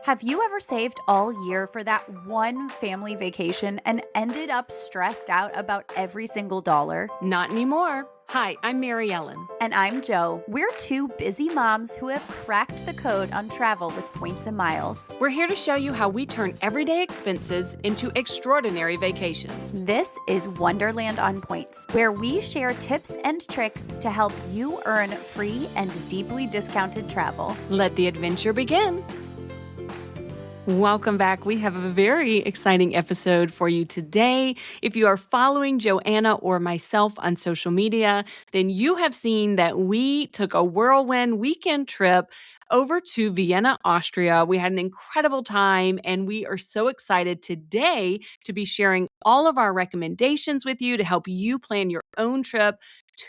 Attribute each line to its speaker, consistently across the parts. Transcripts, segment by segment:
Speaker 1: Have you ever saved all year for that one family vacation and ended up stressed out about every single dollar?
Speaker 2: Not anymore. Hi, I'm Mary Ellen.
Speaker 1: And I'm Joe. We're two busy moms who have cracked the code on travel with points and miles.
Speaker 2: We're here to show you how we turn everyday expenses into extraordinary vacations.
Speaker 1: This is Wonderland on Points, where we share tips and tricks to help you earn free and deeply discounted travel.
Speaker 2: Let the adventure begin. Welcome back. We have a very exciting episode for you today. If you are following Joanna or myself on social media, then you have seen that we took a whirlwind weekend trip over to Vienna, Austria. We had an incredible time, and we are so excited today to be sharing all of our recommendations with you to help you plan your own trip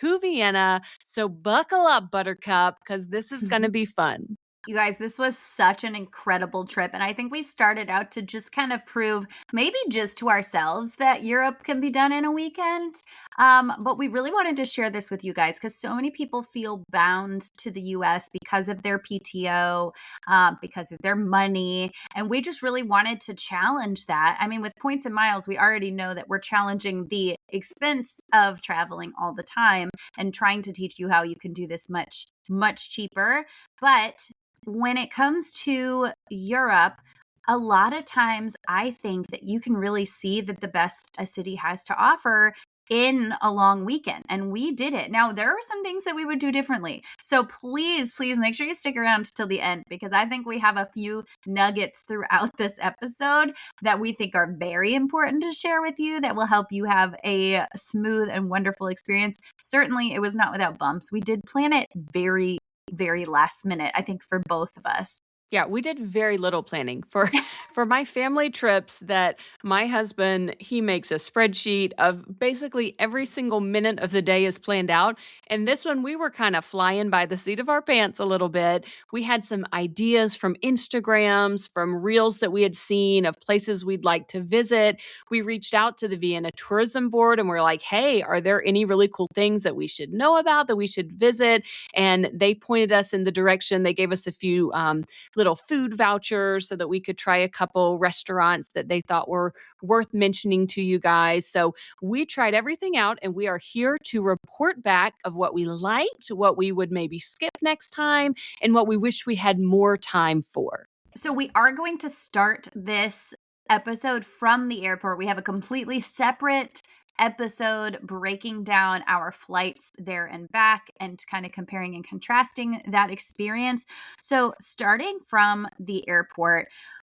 Speaker 2: to Vienna. So buckle up, Buttercup, because this is going to be fun.
Speaker 1: You guys, this was such an incredible trip. And I think we started out to just kind of prove, maybe just to ourselves, that Europe can be done in a weekend. But we really wanted to share this with you guys because so many people feel bound to the US because of their PTO, because of their money. And we just really wanted to challenge that. I mean, with points and miles, we already know that we're challenging the expense of traveling all the time and trying to teach you how you can do this much, much cheaper. But when it comes to Europe, a lot of times I think that you can really see that the best a city has to offer in a long weekend. And we did it. Now, there are some things that we would do differently. So please make sure you stick around till the end because I think we have a few nuggets throughout this episode that we think are very important to share with you that will help you have a smooth and wonderful experience. Certainly, it was not without bumps. We did plan it very last minute, I think, for both of us.
Speaker 2: Yeah, we did very little planning for my family trips that my husband, he makes a spreadsheet of basically every single minute of the day is planned out. And this one, we were kind of flying by the seat of our pants a little bit. We had some ideas from Instagrams, from reels that we had seen of places we'd like to visit. We reached out to the Vienna Tourism Board and we're like, hey, are there any really cool things that we should know about, that we should visit? And they pointed us in the direction. They gave us a few little food vouchers so that we could try a couple restaurants that they thought were worth mentioning to you guys. So we tried everything out and we are here to report back of what we liked, what we would maybe skip next time, and what we wish we had more time for.
Speaker 1: So we are going to start this episode from the airport. We have a completely separate episode breaking down our flights there and back and kind of comparing and contrasting that experience. So starting from the airport,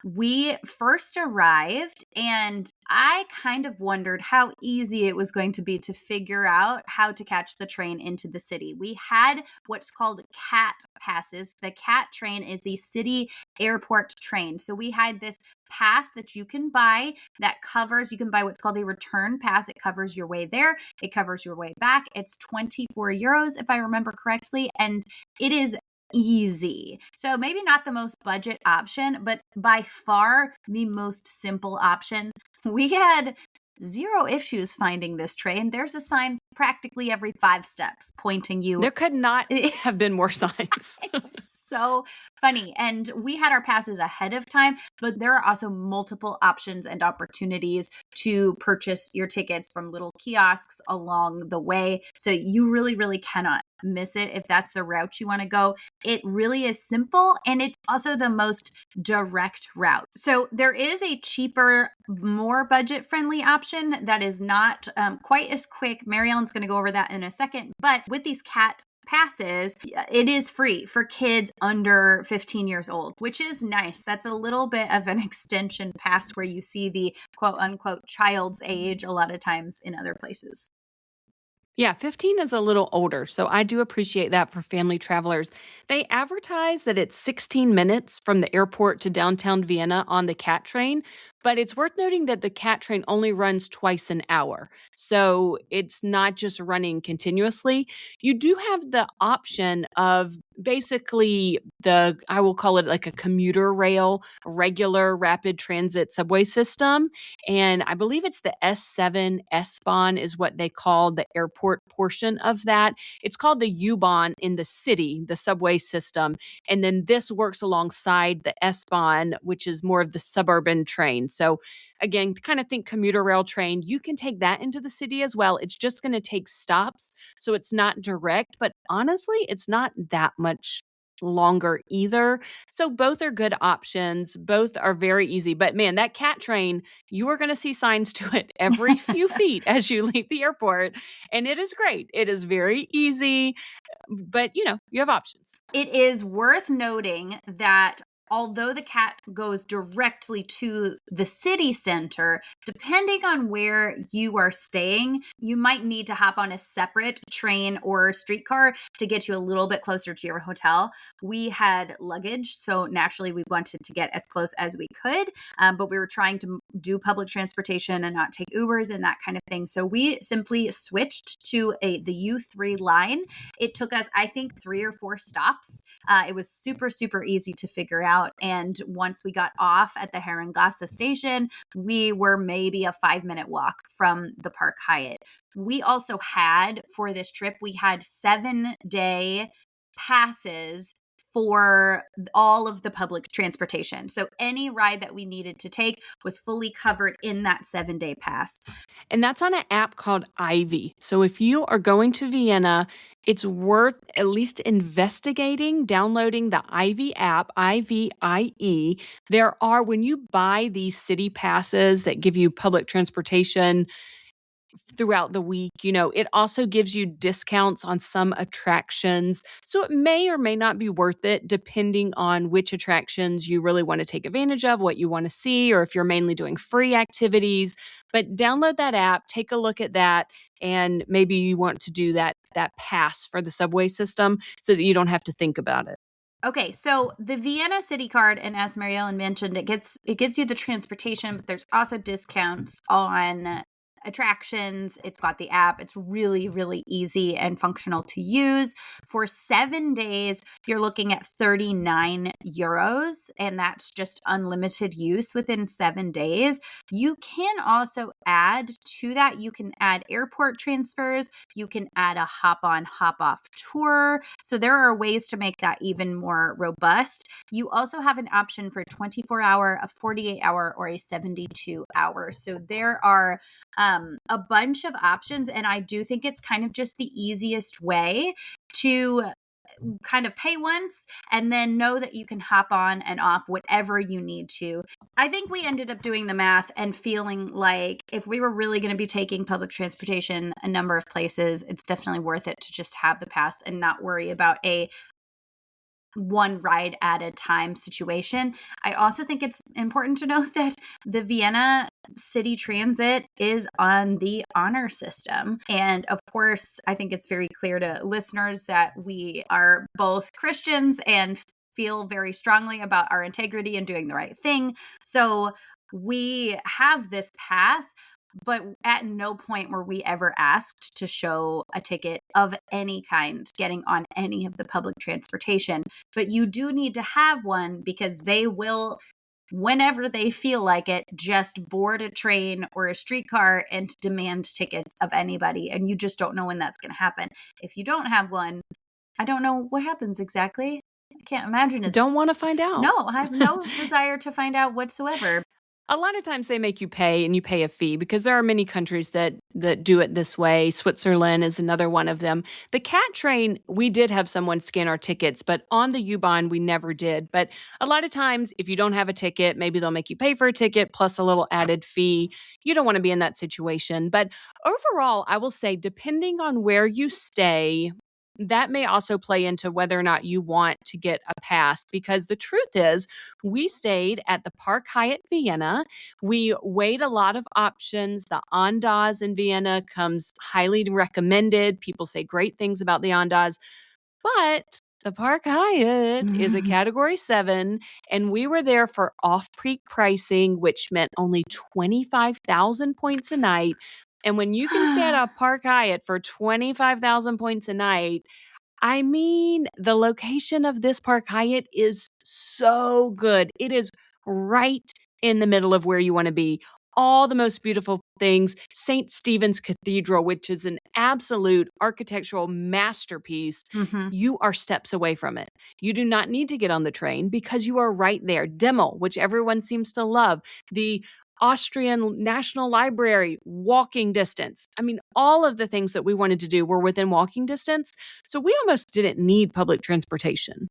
Speaker 1: we first arrived and I kind of wondered how easy it was going to be to figure out how to catch the train into the city. We had what's called CAT passes. The CAT train is the city airport train. So we had this pass that you can buy that covers, you can buy what's called a return pass. It covers your way there. It covers your way back. It's 24 euros, if I remember correctly. And it is easy. So maybe not the most budget option, but by far the most simple option. We had zero issues finding this train. There's a sign practically every 5 steps pointing you.
Speaker 2: There could not have been more signs.
Speaker 1: So funny. And we had our passes ahead of time, but there are also multiple options and opportunities to purchase your tickets from little kiosks along the way. So you really cannot miss it if that's the route you want to go. It really is simple and it's also the most direct route. So there is a cheaper, more budget-friendly option that is not quite as quick. Mary Ellen's going to go over that in a second. But with these CAT passes, it is free for kids under 15 years old, which is nice. That's a little bit of an extension past where you see the quote unquote child's age a lot of times in other places.
Speaker 2: Yeah, 15 is a little older, so I do appreciate that for family travelers. They advertise that it's 16 minutes from the airport to downtown Vienna on the CAT train, But it's worth noting that the CAT train only runs twice an hour. So it's not just running continuously. You do have the option of basically I will call it like a commuter rail, regular rapid transit subway system. And I believe it's the S7 S-Bahn is what they call the airport portion of that. It's called the U-Bahn in the city, the subway system. And then this works alongside the S-Bahn, which is more of the suburban train. So again, kind of think commuter rail train. You can take that into the city as well. It's just going to take stops. So it's not direct, but honestly, it's not that much longer either. So both are good options. Both are very easy. But man, that cat train, you are going to see signs to it every few feet as you leave the airport. And it is great. It is very easy, but you have options.
Speaker 1: It is worth noting that although the cat goes directly to the city center, depending on where you are staying, you might need to hop on a separate train or streetcar to get you a little bit closer to your hotel. We had luggage, so naturally we wanted to get as close as we could, but we were trying to do public transportation and not take Ubers and that kind of thing. So we simply switched to the U3 line. It took us, I think, 3 or 4 stops. It was super, super easy to figure out. And once we got off at the Herrengasse station, we were maybe a 5-minute walk from the Park Hyatt. We also had, for this trip, we had 7-day passes for all of the public transportation. So any ride that we needed to take was fully covered in that 7-day pass.
Speaker 2: And that's on an app called Ivy. So if you are going to Vienna, it's worth at least investigating, downloading the Ivy app, IVIE. When you buy these city passes that give you public transportation throughout the week, it also gives you discounts on some attractions. So it may or may not be worth it depending on which attractions you really want to take advantage of, what you want to see, or if you're mainly doing free activities. But download that app, take a look at that, and maybe you want to do that pass for the subway system so that you don't have to think about it.
Speaker 1: Okay, so the Vienna City Card, and as Mary Ellen mentioned, it gives you the transportation, but there's also discounts on attractions. It's got the app. It's really, really easy and functional to use. For 7 days, you're looking at 39 euros, and that's just unlimited use within 7 days. You can also add to that, you can add airport transfers, you can add a hop on, hop off tour. So there are ways to make that even more robust. You also have an option for a 24-hour, a 48-hour, or a 72-hour. So there are a bunch of options, and I do think it's kind of just the easiest way to kind of pay once and then know that you can hop on and off whatever you need to. I think we ended up doing the math and feeling like if we were really going to be taking public transportation a number of places, it's definitely worth it to just have the pass and not worry about a one ride at a time situation. I also think it's important to note that the Vienna City Transit is on the honor system. And of course, I think it's very clear to listeners that we are both Christians and feel very strongly about our integrity and doing the right thing. So we have this pass, but at no point were we ever asked to show a ticket of any kind getting on any of the public transportation. But you do need to have one because they will, whenever they feel like it, just board a train or a streetcar and demand tickets of anybody. And you just don't know when that's going to happen. If you don't have one, I don't know what happens exactly. I can't imagine it's...
Speaker 2: Don't want to find out.
Speaker 1: No, I have no desire to find out whatsoever.
Speaker 2: A lot of times they make you pay, and you pay a fee because there are many countries that do it this way. Switzerland is another one of them. The CAT train, we did have someone scan our tickets, but on the U-Bahn, we never did. But a lot of times, if you don't have a ticket, maybe they'll make you pay for a ticket plus a little added fee. You don't want to be in that situation. But overall, I will say, depending on where you stay, that may also play into whether or not you want to get a pass, because the truth is we stayed at the Park Hyatt Vienna. We weighed a lot of options. The Andaz in Vienna comes highly recommended. People say great things about the Andaz, but The Park Hyatt is a category 7, and we were there for off-peak pricing, which meant only 25,000 points a night. And when you can stay at a Park Hyatt for 25,000 points a night, I mean, the location of this Park Hyatt is so good. It is right in the middle of where you want to be. All the most beautiful things. St. Stephen's Cathedral, which is an absolute architectural masterpiece.
Speaker 1: Mhm.
Speaker 2: You are steps away from it. You do not need to get on the train because you are right there. Demo, which everyone seems to love. The Austrian National Library, walking distance. I mean, all of the things that we wanted to do were within walking distance. So we almost didn't need public transportation.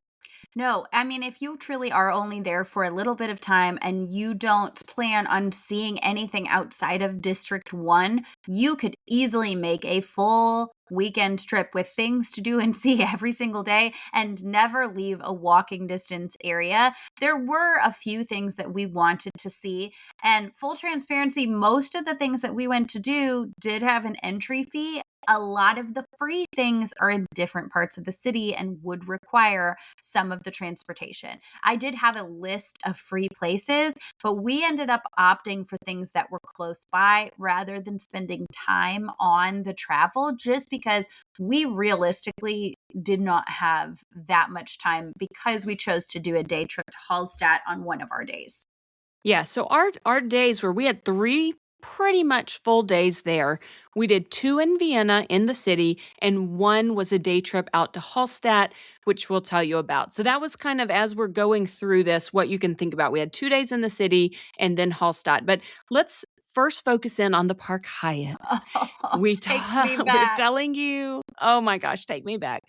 Speaker 1: No, I mean, if you truly are only there for a little bit of time and you don't plan on seeing anything outside of District 1, you could easily make a full weekend trip with things to do and see every single day and never leave a walking distance area. There were a few things that we wanted to see, and full transparency, most of the things that we went to do did have an entry fee. A lot of the free things are in different parts of the city and would require some of the transportation. I did have a list of free places, but we ended up opting for things that were close by rather than spending time on the travel, just because we realistically did not have that much time because we chose to do a day trip to Hallstatt on one of our days.
Speaker 2: Yeah, so our days where we had 3 pretty much full days there. We did 2 in Vienna in the city, and 1 was a day trip out to Hallstatt, which we'll tell you about. So that was kind of, as we're going through this, what you can think about. We had 2 days in the city and then Hallstatt. But let's first focus in on the Park Hyatt.
Speaker 1: Oh, take me
Speaker 2: We're
Speaker 1: back.
Speaker 2: telling you, oh my gosh, take me back.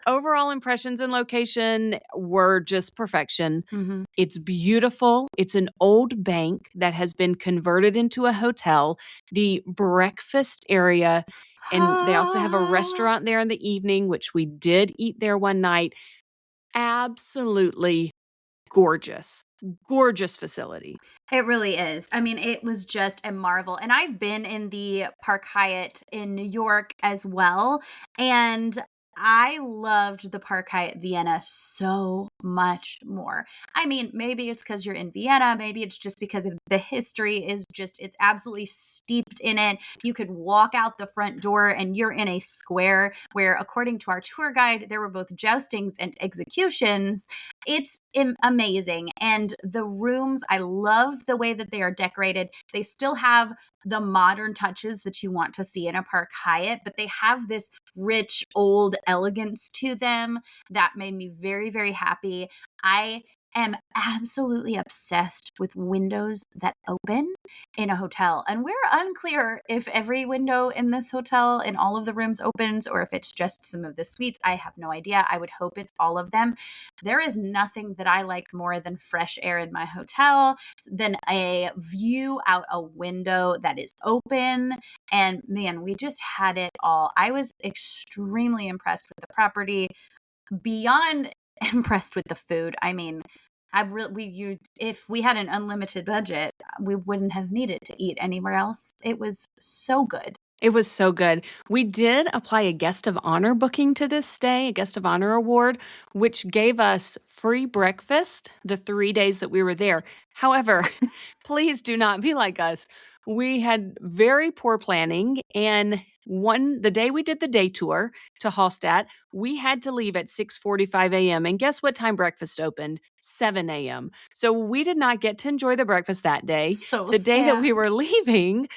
Speaker 2: Overall impressions and location were just perfection.
Speaker 1: Mhm.
Speaker 2: It's beautiful. It's an old bank that has been converted into a hotel. The breakfast area, and they also have a restaurant there in the evening, which we did eat there one night. Absolutely gorgeous. Gorgeous facility.
Speaker 1: It really is. I mean, it was just a marvel. And I've been in the Park Hyatt in New York as well. And I loved the Park Hyatt Vienna so much more. I mean, maybe it's because you're in Vienna. Maybe it's just because of the history is just, it's absolutely steeped in it. You could walk out the front door and you're in a square where, according to our tour guide, there were both joustings and executions. It's amazing. And the rooms, I love the way that they are decorated. They still have the modern touches that you want to see in a Park Hyatt, but they have this rich, old elegance to them that made me very, very happy. I am absolutely obsessed with windows that open in a hotel. And we're unclear if every window in this hotel in all of the rooms opens or if it's just some of the suites. I have no idea. I would hope it's all of them. There is nothing that I like more than fresh air in my hotel, than a view out a window that is open. And man, we just had it all. I was extremely impressed with the property, beyond impressed with the food. I mean, if we had an unlimited budget, we wouldn't have needed to eat anywhere else. It was so good.
Speaker 2: It was so good. We did apply a guest of honor booking to this stay, a guest of honor award, which gave us free breakfast the 3 days that we were there. However, please do not be like us. We had very poor planning, and the day we did the day tour to Hallstatt, we had to leave at 6:45 a.m. And guess what time breakfast opened? 7 a.m. So we did not get to enjoy the breakfast that day.
Speaker 1: So
Speaker 2: The day that we
Speaker 1: sad.
Speaker 2: were leaving,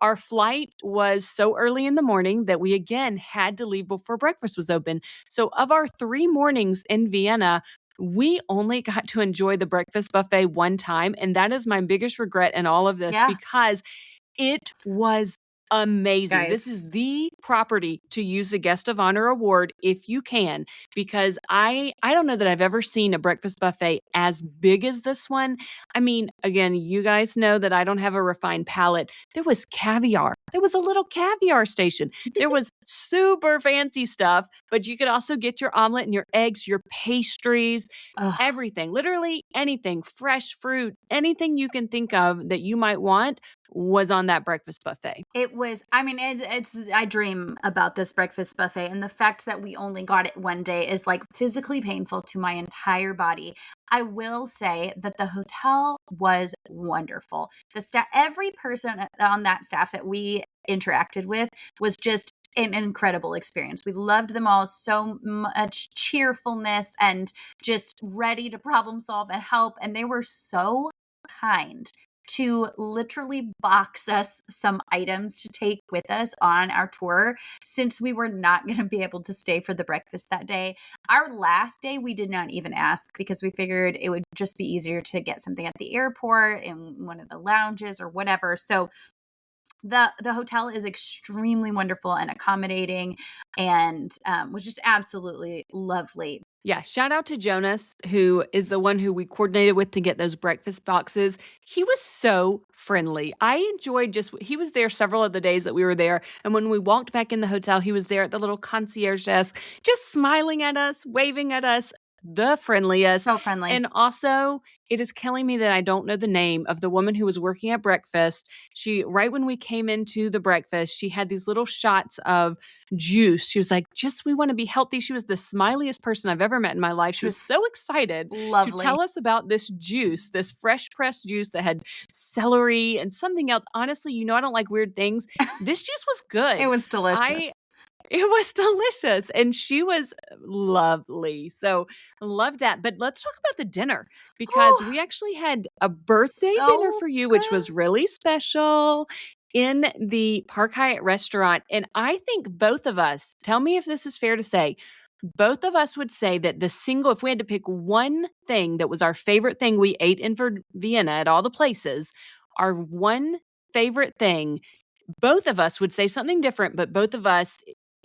Speaker 2: our flight was so early in the morning that we again had to leave before breakfast was open. So of our 3 mornings in Vienna, we only got to enjoy the breakfast buffet one time, and that is my biggest regret in all of this
Speaker 1: Yeah,
Speaker 2: because it was amazing. This is
Speaker 1: guys.
Speaker 2: the property to use a guest of honor award if you can, because I don't know that I've ever seen a breakfast buffet as big as this one. I mean, again, you guys know that I don't have a refined palate. There was caviar. There was a little caviar station. There was super fancy stuff, but you could also get your omelet and your eggs, your pastries,
Speaker 1: Ugh.
Speaker 2: everything, literally anything, fresh fruit, anything you can think of that you might want was on that breakfast buffet.
Speaker 1: It was, I mean, I dream about this breakfast buffet, and the fact that we only got it one day is like physically painful to my entire body. I will say that the hotel was wonderful. The staff, every person on that staff that we interacted with was just an incredible experience. We loved them all, so much cheerfulness and just ready to problem solve and help. And they were so kind to literally box us some items to take with us on our tour, since we were not going to be able to stay for the breakfast that day. Our last day, we did not even ask because we figured it would just be easier to get something at the airport in one of the lounges or whatever. So the hotel is extremely wonderful and accommodating, and was just absolutely lovely.
Speaker 2: Yeah, shout out to Jonas, who is the one who we coordinated with to get those breakfast boxes. He was so friendly. I enjoyed he was there several of the days that we were there. And when we walked back in the hotel, he was there at the little concierge desk, just smiling at us, waving at us, the friendliest.
Speaker 1: So friendly.
Speaker 2: And also, it is killing me that I don't know the name of the woman who was working at breakfast. Right when we came into the breakfast, she had these little shots of juice. She was like, we want to be healthy. She was the smiliest person I've ever met in my life. She was so excited to
Speaker 1: Lovely.
Speaker 2: tell us about this juice, this fresh pressed juice that had celery and something else. Honestly, I don't like weird things. This juice was good.
Speaker 1: It was delicious.
Speaker 2: It was delicious, and she was lovely. So, loved that. But let's talk about the dinner, because we actually had a birthday dinner for you, which was really special, in the Park Hyatt restaurant. And I think both of us, tell me if this is fair to say, both of us would say that if we had to pick one thing that was our favorite thing we ate in Vienna at all the places, our one favorite thing, both of us would say something different, but both of us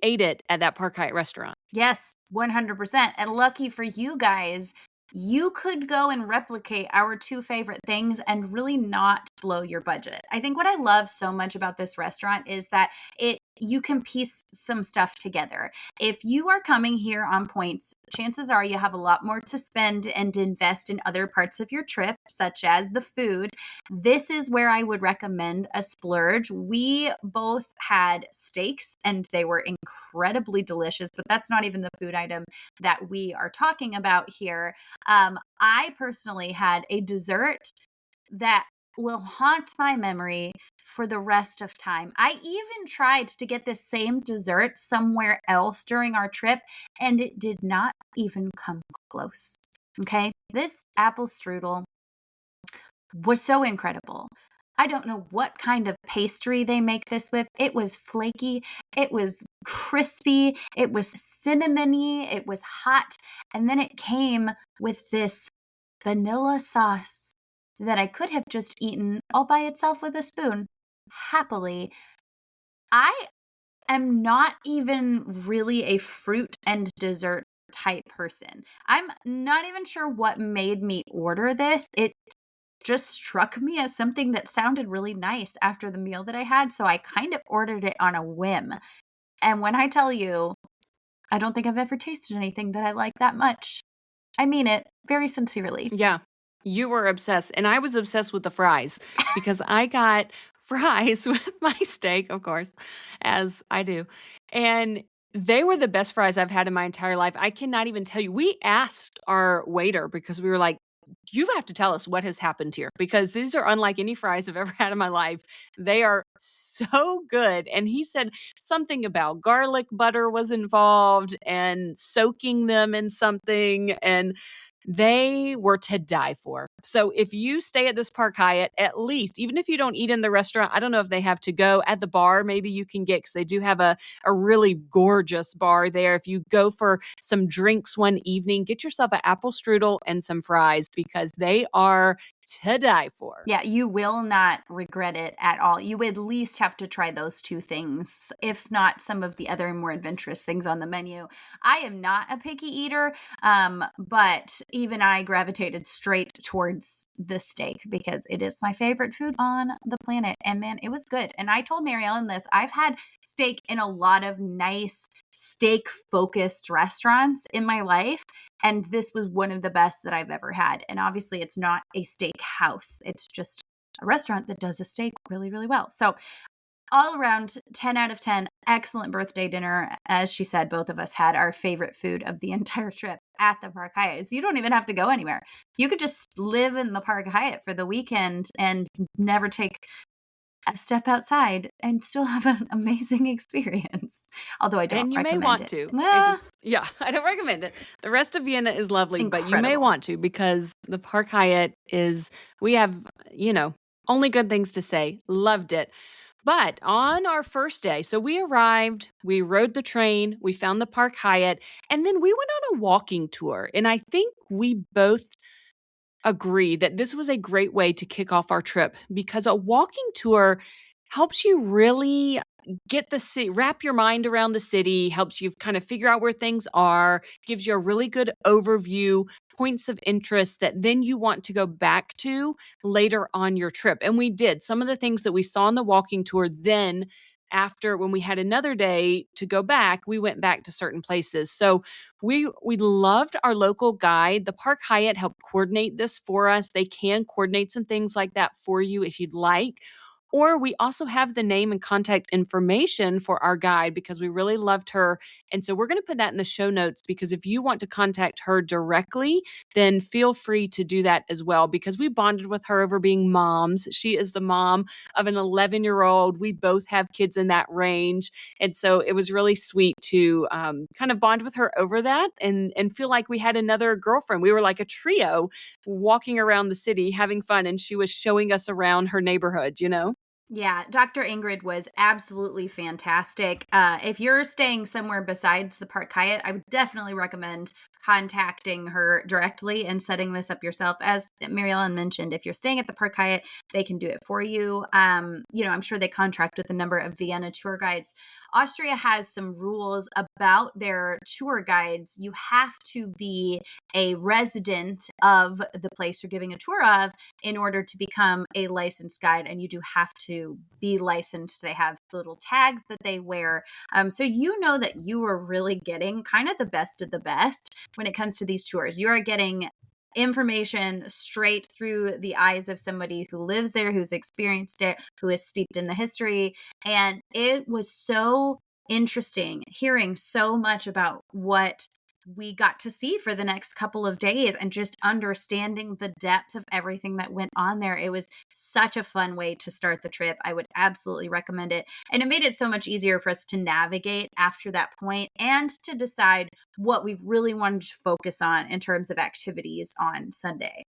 Speaker 2: ate it at that Park Hyatt restaurant.
Speaker 1: Yes, 100%. And lucky for you guys, you could go and replicate our two favorite things and really not blow your budget. I think what I love so much about this restaurant is that you can piece some stuff together. If you are coming here on points, chances are you have a lot more to spend and invest in other parts of your trip, such as the food. This is where I would recommend a splurge. We both had steaks and they were incredibly delicious, but that's not even the food item that we are talking about here. I personally had a dessert that will haunt my memory for the rest of time. I even tried to get this same dessert somewhere else during our trip, and it did not even come close. Okay? This apple strudel was so incredible. I don't know what kind of pastry they make this with. It was flaky, it was crispy, it was cinnamony, it was hot, and then it came with this vanilla sauce that I could have just eaten all by itself with a spoon, happily. I am not even really a fruit and dessert type person. I'm not even sure what made me order this. It just struck me as something that sounded really nice after the meal that I had, so I kind of ordered it on a whim. And when I tell you, I don't think I've ever tasted anything that I like that much. I mean it very sincerely.
Speaker 2: Yeah, you were obsessed. And I was obsessed with the fries, because I got fries with my steak, of course, as I do. And they were the best fries I've had in my entire life. I cannot even tell you. We asked our waiter, because we were like, you have to tell us what has happened here, because these are unlike any fries I've ever had in my life. They are so good. And he said something about garlic butter was involved and soaking them in something. And they were to die for. So if you stay at this Park Hyatt, at least, even if you don't eat in the restaurant, I don't know if they have to go at the bar, maybe you can get, because they do have a really gorgeous bar there. If you go for some drinks one evening, get yourself an apple strudel and some fries, because they are to die for.
Speaker 1: Yeah, you will not regret it at all. You would at least have to try those two things, if not some of the other more adventurous things on the menu. I am not a picky eater, but even I gravitated straight towards the steak, because it is my favorite food on the planet. And man, it was good. And I told Mary Ellen this. I've had steak in a lot of nice steak-focused restaurants in my life, and this was one of the best that I've ever had. And obviously, it's not a steak house. It's just a restaurant that does a steak really, really well. So all around 10 out of 10, excellent birthday dinner. As she said, both of us had our favorite food of the entire trip at the Park Hyatt. So you don't even have to go anywhere. You could just live in the Park Hyatt for the weekend and never take a step outside and still have an amazing experience. Although I don't
Speaker 2: And you may
Speaker 1: recommend
Speaker 2: want
Speaker 1: it.
Speaker 2: to. It
Speaker 1: Ah,
Speaker 2: is yeah, I don't recommend it. The rest of Vienna is lovely, but you may
Speaker 1: incredible.
Speaker 2: want to because the Park Hyatt is we have, you know, only good things to say. Loved it. But on our first day, so we arrived, we rode the train, we found the Park Hyatt, and then we went on a walking tour. And I think we both agree that this was a great way to kick off our trip because a walking tour helps you really get the city, wrap your mind around the city, helps you kind of figure out where things are, gives you a really good overview, points of interest that then you want to go back to later on your trip. And we did some of the things that we saw on the walking tour. Then after when we had another day to go back, we went back to certain places. So we loved our local guide. The Park Hyatt helped coordinate this for us. They can coordinate some things like that for you if you'd like. Or we also have the name and contact information for our guide because we really loved her. And so we're going to put that in the show notes because if you want to contact her directly, then feel free to do that as well because we bonded with her over being moms. She is the mom of an 11-year-old. We both have kids in that range. And so it was really sweet to kind of bond with her over that and feel like we had another girlfriend. We were like a trio walking around the city having fun, and she was showing us around her neighborhood, you know?
Speaker 1: Yeah, Dr. Ingrid was absolutely fantastic. If you're staying somewhere besides the Park Hyatt, I would definitely recommend contacting her directly and setting this up yourself. As Mary Ellen mentioned, if you're staying at the Park Hyatt, they can do it for you. I'm sure they contract with a number of Vienna tour guides. Austria has some rules about their tour guides. You have to be a resident of the place you're giving a tour of in order to become a licensed guide, and you do have to be licensed. They have little tags that they wear. So you know that you are really getting kind of the best of the best when it comes to these tours. You are getting information straight through the eyes of somebody who lives there, who's experienced it, who is steeped in the history. And it was so interesting hearing so much about what we got to see for the next couple of days and just understanding the depth of everything that went on there. It was such a fun way to start the trip. I would absolutely recommend it. And it made it so much easier for us to navigate after that point and to decide what we really wanted to focus on in terms of activities on Sunday.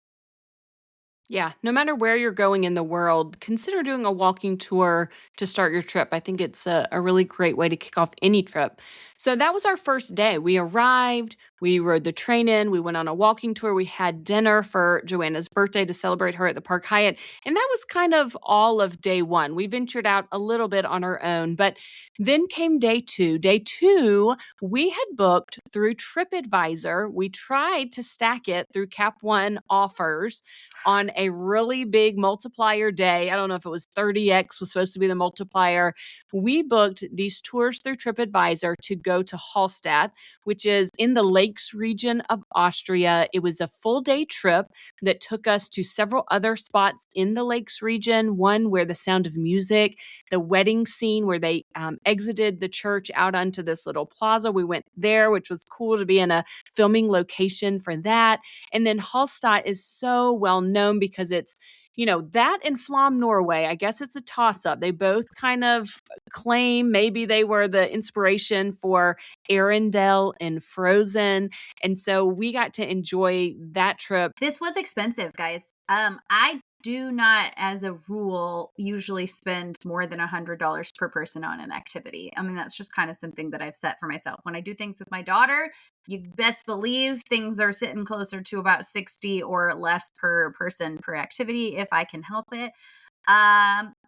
Speaker 2: Yeah, no matter where you're going in the world, consider doing a walking tour to start your trip. I think it's a really great way to kick off any trip. So that was our first day. We arrived, we rode the train in, we went on a walking tour, we had dinner for Joanna's birthday to celebrate her at the Park Hyatt. And that was kind of all of day one. We ventured out a little bit on our own, but then came day two. Day two, we had booked through TripAdvisor. We tried to stack it through Cap One offers on a really big multiplier day. I don't know if it was 30x was supposed to be the multiplier. We booked these tours through TripAdvisor to go to Hallstatt, which is in the lakes region of Austria. It was a full day trip that took us to several other spots in the lakes region. One where the Sound of Music, the wedding scene where they exited the church out onto this little plaza. We went there, which was cool to be in a filming location for that. And then Hallstatt is so well known because it's, that and Flam, Norway. I guess it's a toss up. They both kind of claim maybe they were the inspiration for Arendelle and Frozen. And so we got to enjoy that trip.
Speaker 1: This was expensive, guys. I do not, as a rule, usually spend more than $100 per person on an activity. I mean, that's just kind of something that I've set for myself. When I do things with my daughter, you best believe things are sitting closer to about 60 or less per person per activity if I can help it.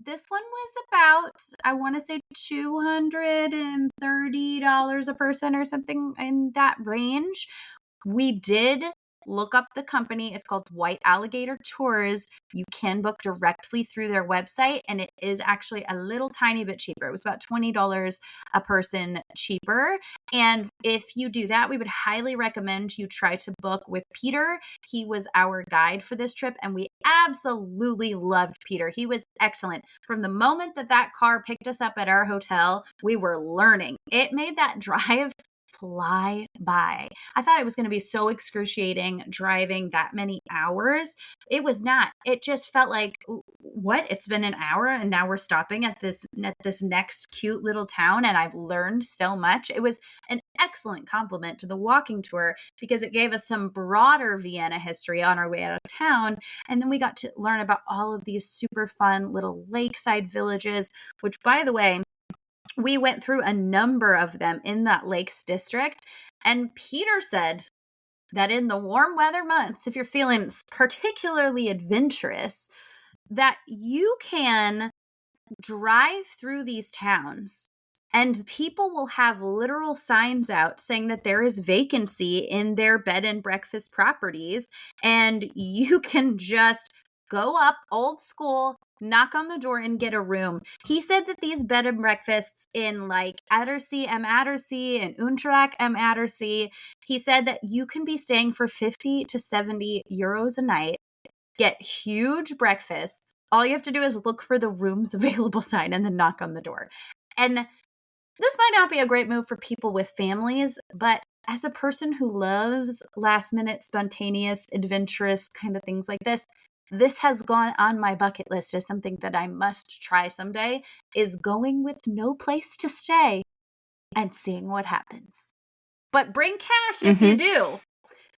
Speaker 1: This one was about, I want to say $230 a person or something in that range. We did look up the company. It's called White Alligator Tours. You can book directly through their website, and it is actually a little tiny bit cheaper. It was about $20 a person cheaper. And if you do that, we would highly recommend you try to book with Peter. He was our guide for this trip, and we absolutely loved Peter. He was excellent. From the moment that that car picked us up at our hotel, we were learning. It made that drive fly by. I thought it was going to be so excruciating driving that many hours. It was not. It just felt like, what? It's been an hour and now we're stopping at this next cute little town, and I've learned so much. It was an excellent compliment to the walking tour because it gave us some broader Vienna history on our way out of town, and then we got to learn about all of these super fun little lakeside villages, which, by the way, we went through a number of them in that Lakes District. And Peter said that in the warm weather months, if you're feeling particularly adventurous, that you can drive through these towns and people will have literal signs out saying that there is vacancy in their bed and breakfast properties. And you can just go up old school, knock on the door, and get a room. He said that these bed and breakfasts in like Attersee am Attersee and Unterach am Attersee, he said that you can be staying for 50 to 70 euros a night, get huge breakfasts. All you have to do is look for the rooms available sign and then knock on the door. And this might not be a great move for people with families, but as a person who loves last minute, spontaneous, adventurous kind of things like this has gone on my bucket list as something that I must try someday, is going with no place to stay and seeing what happens. But bring cash if you
Speaker 2: Mhm.
Speaker 1: do,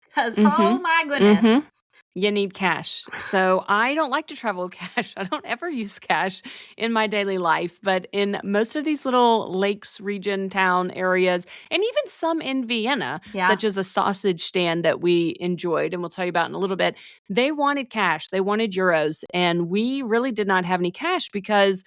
Speaker 1: because oh
Speaker 2: Mhm.
Speaker 1: my goodness.
Speaker 2: Mhm. You need cash. So I don't like to travel with cash. I don't ever use cash in my daily life, but in most of these little lakes region town areas, and even some in Vienna,
Speaker 1: Yeah.
Speaker 2: such as a sausage stand that we enjoyed and we'll tell you about in a little bit, they wanted cash. They wanted euros. And we really did not have any cash because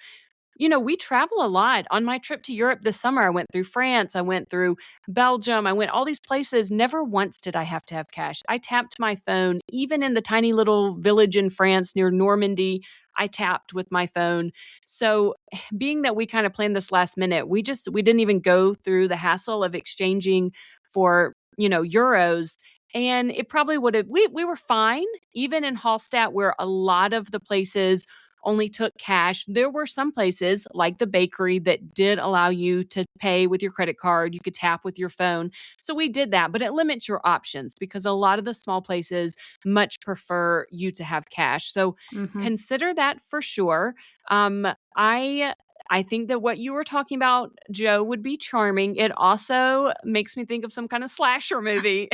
Speaker 2: we travel a lot. On my trip to Europe this summer, I went through France, I went through Belgium, I went all these places. Never once did I have to have cash. I tapped my phone, even in the tiny little village in France near Normandy. I tapped with my phone. So, being that we kind of planned this last minute, we didn't even go through the hassle of exchanging for, euros. And it probably would have, we were fine, even in Hallstatt, where a lot of the places only took cash. There were some places like the bakery that did allow you to pay with your credit card. You could tap with your phone. So we did that, but it limits your options because a lot of the small places much prefer you to have cash. So
Speaker 1: Mm-hmm.
Speaker 2: consider that for sure. Um, I I think that what you were talking about, Joe, would be charming. It also makes me think of some kind of slasher movie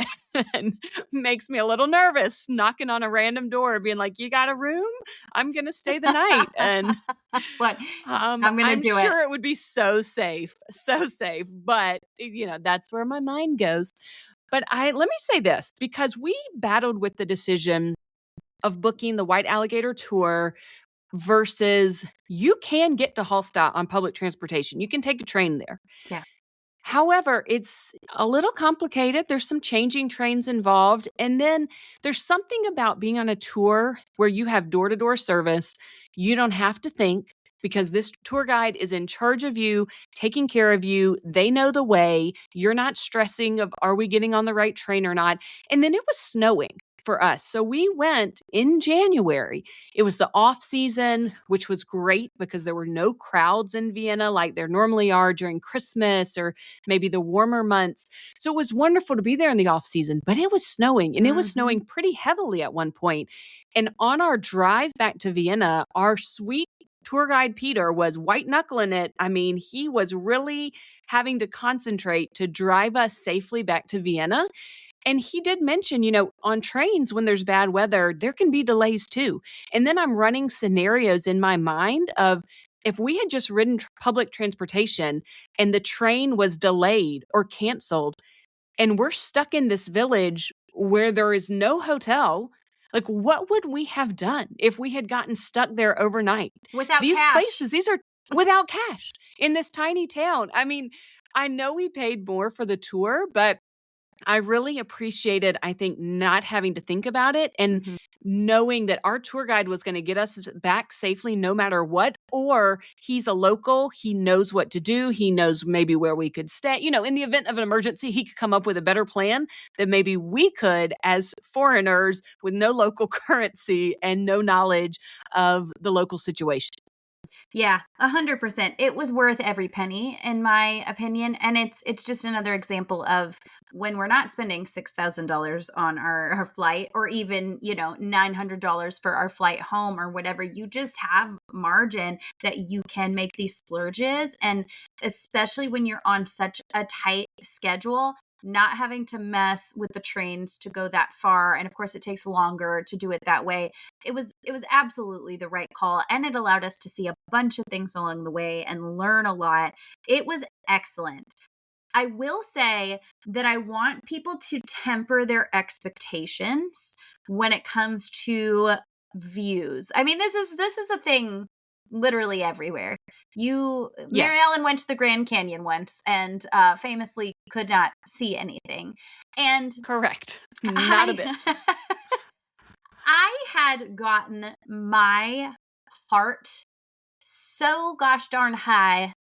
Speaker 2: and makes me a little nervous knocking on a random door, being like, "You got a room? I'm gonna stay the night." And
Speaker 1: But I'm going to
Speaker 2: I'm
Speaker 1: do it.
Speaker 2: sure it would be so safe. But that's where my mind goes. But let me say this because we battled with the decision of booking the White Alligator tour versus you can get to Hallstatt on public transportation. You can take a train there.
Speaker 1: Yeah.
Speaker 2: However, it's a little complicated. There's some changing trains involved. And then there's something about being on a tour where you have door to door service. You don't have to think because this tour guide is in charge of you, taking care of you. They know the way. You're not stressing of are we getting on the right train or not. And then it was snowing for us. So we went in January. It was the off season, which was great because there were no crowds in Vienna like there normally are during Christmas or maybe the warmer months. So it was wonderful to be there in the off season, but it was snowing and it was
Speaker 1: Mm-hmm.
Speaker 2: snowing pretty heavily at one point. And on our drive back to Vienna, our sweet tour guide Peter was white knuckling it. I mean, he was really having to concentrate to drive us safely back to Vienna. And he did mention, on trains when there's bad weather, there can be delays too. And then I'm running scenarios in my mind of if we had just ridden public transportation and the train was delayed or canceled, and we're stuck in this village where there is no hotel, like what would we have done if we had gotten stuck there overnight?
Speaker 1: Without
Speaker 2: These
Speaker 1: cash.
Speaker 2: places, these are without cash in this tiny town. I mean, I know we paid more for the tour, but I really appreciated, I think, not having to think about it and
Speaker 1: Mhm.
Speaker 2: knowing that our tour guide was gonna get us back safely no matter what, or he's a local, he knows what to do, he knows maybe where we could stay. In the event of an emergency, he could come up with a better plan than maybe we could as foreigners with no local currency and no knowledge of the local situation.
Speaker 1: Yeah, 100%. It was worth every penny in my opinion, and it's just another example of when we're not spending $6,000 on our flight or even, $900 for our flight home or whatever, you just have margin that you can make these splurges, and especially when you're on such a tight schedule, not having to mess with the trains to go that far, and of course it takes longer to do it that way. It was absolutely the right call, and it allowed us to see a bunch of things along the way and learn a lot. It was excellent. I will say that I want people to temper their expectations when it comes to views. I mean, this is a thing literally everywhere. Mary
Speaker 2: Yes,
Speaker 1: Ellen went to the Grand Canyon once and famously could not see anything. And
Speaker 2: correct. Not a bit.
Speaker 1: I I had gotten my heart so gosh darn high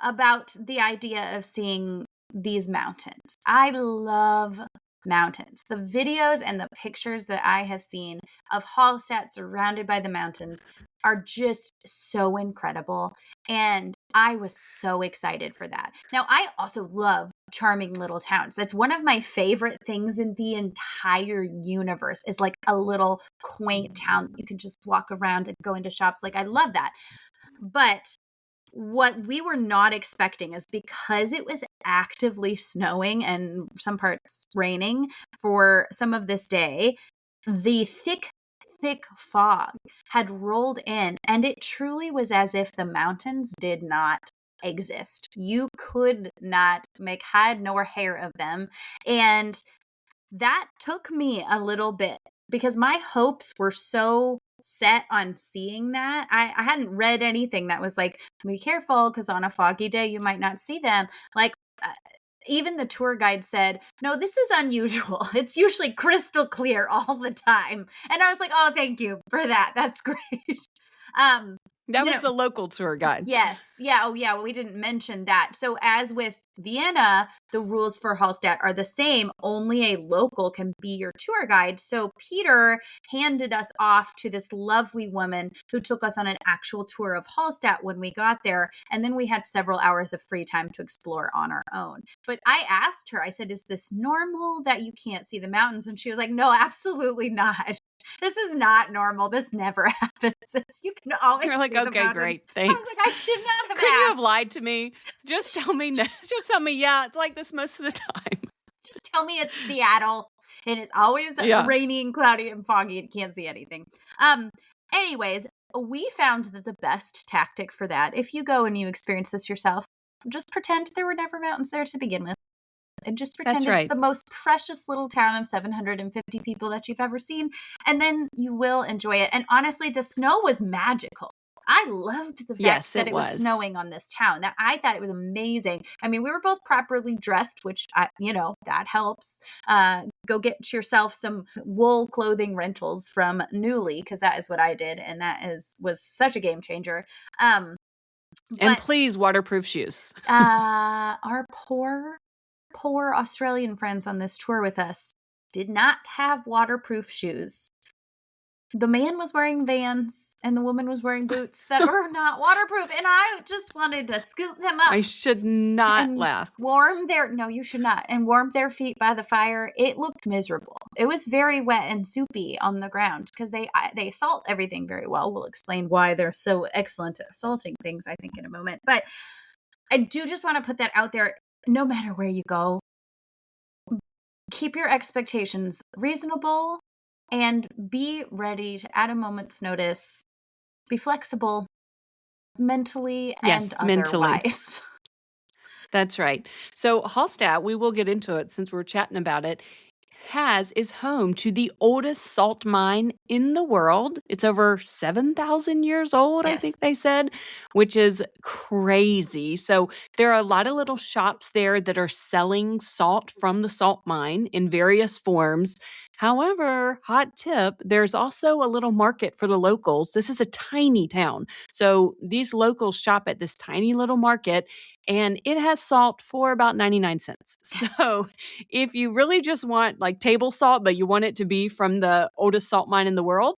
Speaker 1: about the idea of seeing these mountains. I love mountains. The videos and the pictures that I have seen of Hallstatt surrounded by the mountains are just so incredible. And I was so excited for that. Now, I also love charming little towns. That's one of my favorite things in the entire universe is like a little quaint town that you can just walk around and go into shops. Like, I love that. But what we were not expecting is because it was actively snowing and some parts raining for some of this day, the thick fog had rolled in, and it truly was as if the mountains did not exist. You could not make head nor hair of them. And that took me a little bit because my hopes were so set on seeing that. I hadn't read anything that was like, be careful because on a foggy day you might not see them. Like, uh, even the tour guide said, no, this is unusual. It's usually crystal clear all the time. And I was like, oh, thank you for that. That's great. um,
Speaker 2: That was
Speaker 1: no,
Speaker 2: the local tour guide.
Speaker 1: Yes. Yeah. Oh, yeah. Well, we didn't mention that. So, as with Vienna, the rules for Hallstatt are the same. Only a local can be your tour guide. So, Peter handed us off to this lovely woman who took us on an actual tour of Hallstatt when we got there. And then we had several hours of free time to explore on our own. But I asked her, I said, is this normal that you can't see the mountains? And she was like, no, absolutely not. This is not normal. This never happens. You can always
Speaker 2: You're like,
Speaker 1: see the
Speaker 2: "Okay,
Speaker 1: mountains.
Speaker 2: great,
Speaker 1: I was
Speaker 2: thanks."
Speaker 1: like, I should not have
Speaker 2: Couldn't you have
Speaker 1: asked.
Speaker 2: lied to me? Just tell me no just tell me, "Yeah, it's like this most of the time."
Speaker 1: Just tell me it's Seattle and it's always
Speaker 2: Yeah,
Speaker 1: rainy and cloudy and foggy and can't see anything. Um, anyways, we found that the best tactic for that, if you go and you experience this yourself, just pretend there were never mountains there to begin with. And just
Speaker 2: that's
Speaker 1: pretend it's
Speaker 2: right.
Speaker 1: the most precious little town of 750 people that you've ever seen. And then you will enjoy it. And honestly, the snow was magical. I loved the fact
Speaker 2: Yes,
Speaker 1: that
Speaker 2: it
Speaker 1: it was
Speaker 2: was.
Speaker 1: snowing on this town. That I thought it was amazing. I mean, we were both properly dressed, which that helps. Go get yourself some wool clothing rentals from Newly because that is what I did, and that was such a game changer. Um,
Speaker 2: And
Speaker 1: but
Speaker 2: please, waterproof shoes.
Speaker 1: our poor Australian friends on this tour with us did not have waterproof shoes. The man was wearing Vans and the woman was wearing boots that were not waterproof. And I just wanted to scoop them up
Speaker 2: I should not
Speaker 1: and
Speaker 2: laugh.
Speaker 1: no, you should not, and warm their feet by the fire. It looked miserable. It was very wet and soupy on the ground because they salt everything very well. We'll explain why they're so excellent at salting things, I think, in a moment. But I do just want to put that out there. No matter where you go, keep your expectations reasonable and be ready to, at a moment's notice, be flexible mentally and
Speaker 2: Yes, mentally.
Speaker 1: otherwise.
Speaker 2: That's right. So Hallstatt, we will get into it since we're chatting about it. is home to the oldest salt mine in the world. It's over 7,000 years old, I
Speaker 1: Yes.
Speaker 2: think they said, which is crazy. So there are a lot of little shops there that are selling salt from the salt mine in various forms. However, hot tip, there's also a little market for the locals. This is a tiny town. So these locals shop at this tiny little market, and it has salt for about 99 cents. So if you really just want like table salt, but you want it to be from the oldest salt mine in the world,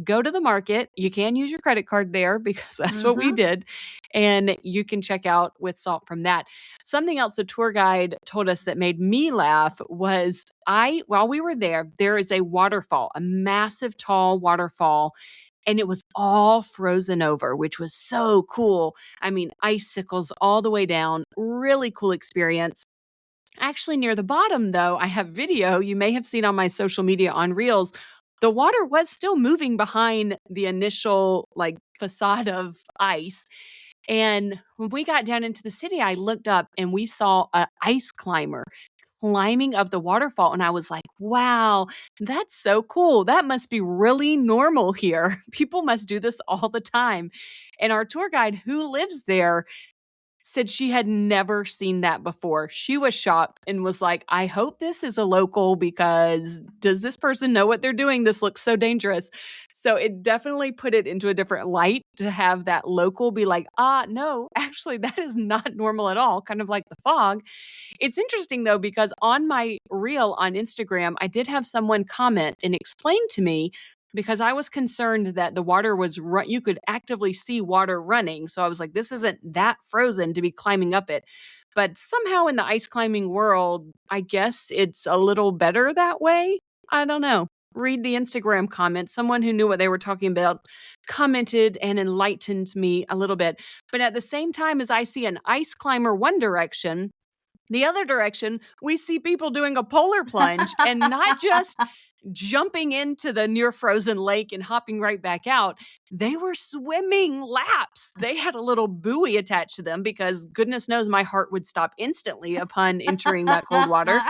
Speaker 2: go to the market. You can use your credit card there because that's what we
Speaker 1: Mhm.
Speaker 2: did. And you can check out with salt from that. Something else the tour guide told us that made me laugh was while we were there is a waterfall, a massive tall waterfall, and it was all frozen over, which was so cool. I mean, icicles all the way down. Really cool experience. Actually, near the bottom, though, I have video you may have seen on my social media on Reels. The water was still moving behind the initial like facade of ice. And when we got down into the city, I looked up and we saw an ice climber climbing up the waterfall. And I was like, wow, that's so cool. That must be really normal here. People must do this all the time. And our tour guide who lives there said she had never seen that before. She was shocked and was like, I hope this is a local because does this person know what they're doing? This looks so dangerous. So it definitely put it into a different light to have that local be like, no, actually, that is not normal at all, kind of like the fog. It's interesting though, because on my reel on Instagram, I did have someone comment and explain to me because I was concerned that the water was you could actively see water running. So I was like, this isn't that frozen to be climbing up it. But somehow in the ice climbing world, I guess it's a little better that way. I don't know. Read the Instagram comments. Someone who knew what they were talking about commented and enlightened me a little bit. But at the same time as I see an ice climber one direction, the other direction, we see people doing a polar plunge and not just jumping into the near frozen lake and hopping right back out. They were swimming laps. They had a little buoy attached to them because goodness knows my heart would stop instantly upon entering that cold water.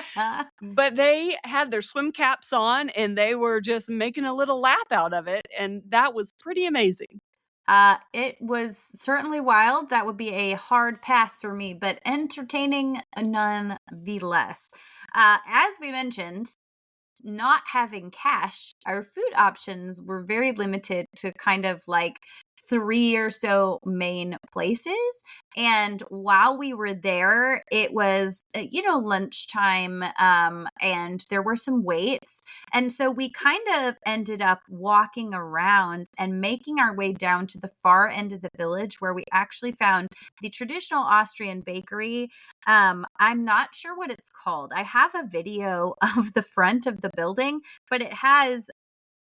Speaker 2: But they had their swim caps on and they were just making a little lap out of it. And that was pretty amazing.
Speaker 1: It was certainly wild. That would be a hard pass for me, but entertaining nonetheless. As we mentioned, not having cash, our food options were very limited to kind of like three or so main places. And while we were there, it was, lunchtime, and there were some waits. And so we kind of ended up walking around and making our way down to the far end of the village where we actually found the traditional Austrian bakery. I'm not sure what it's called. I have a video of the front of the building, but it has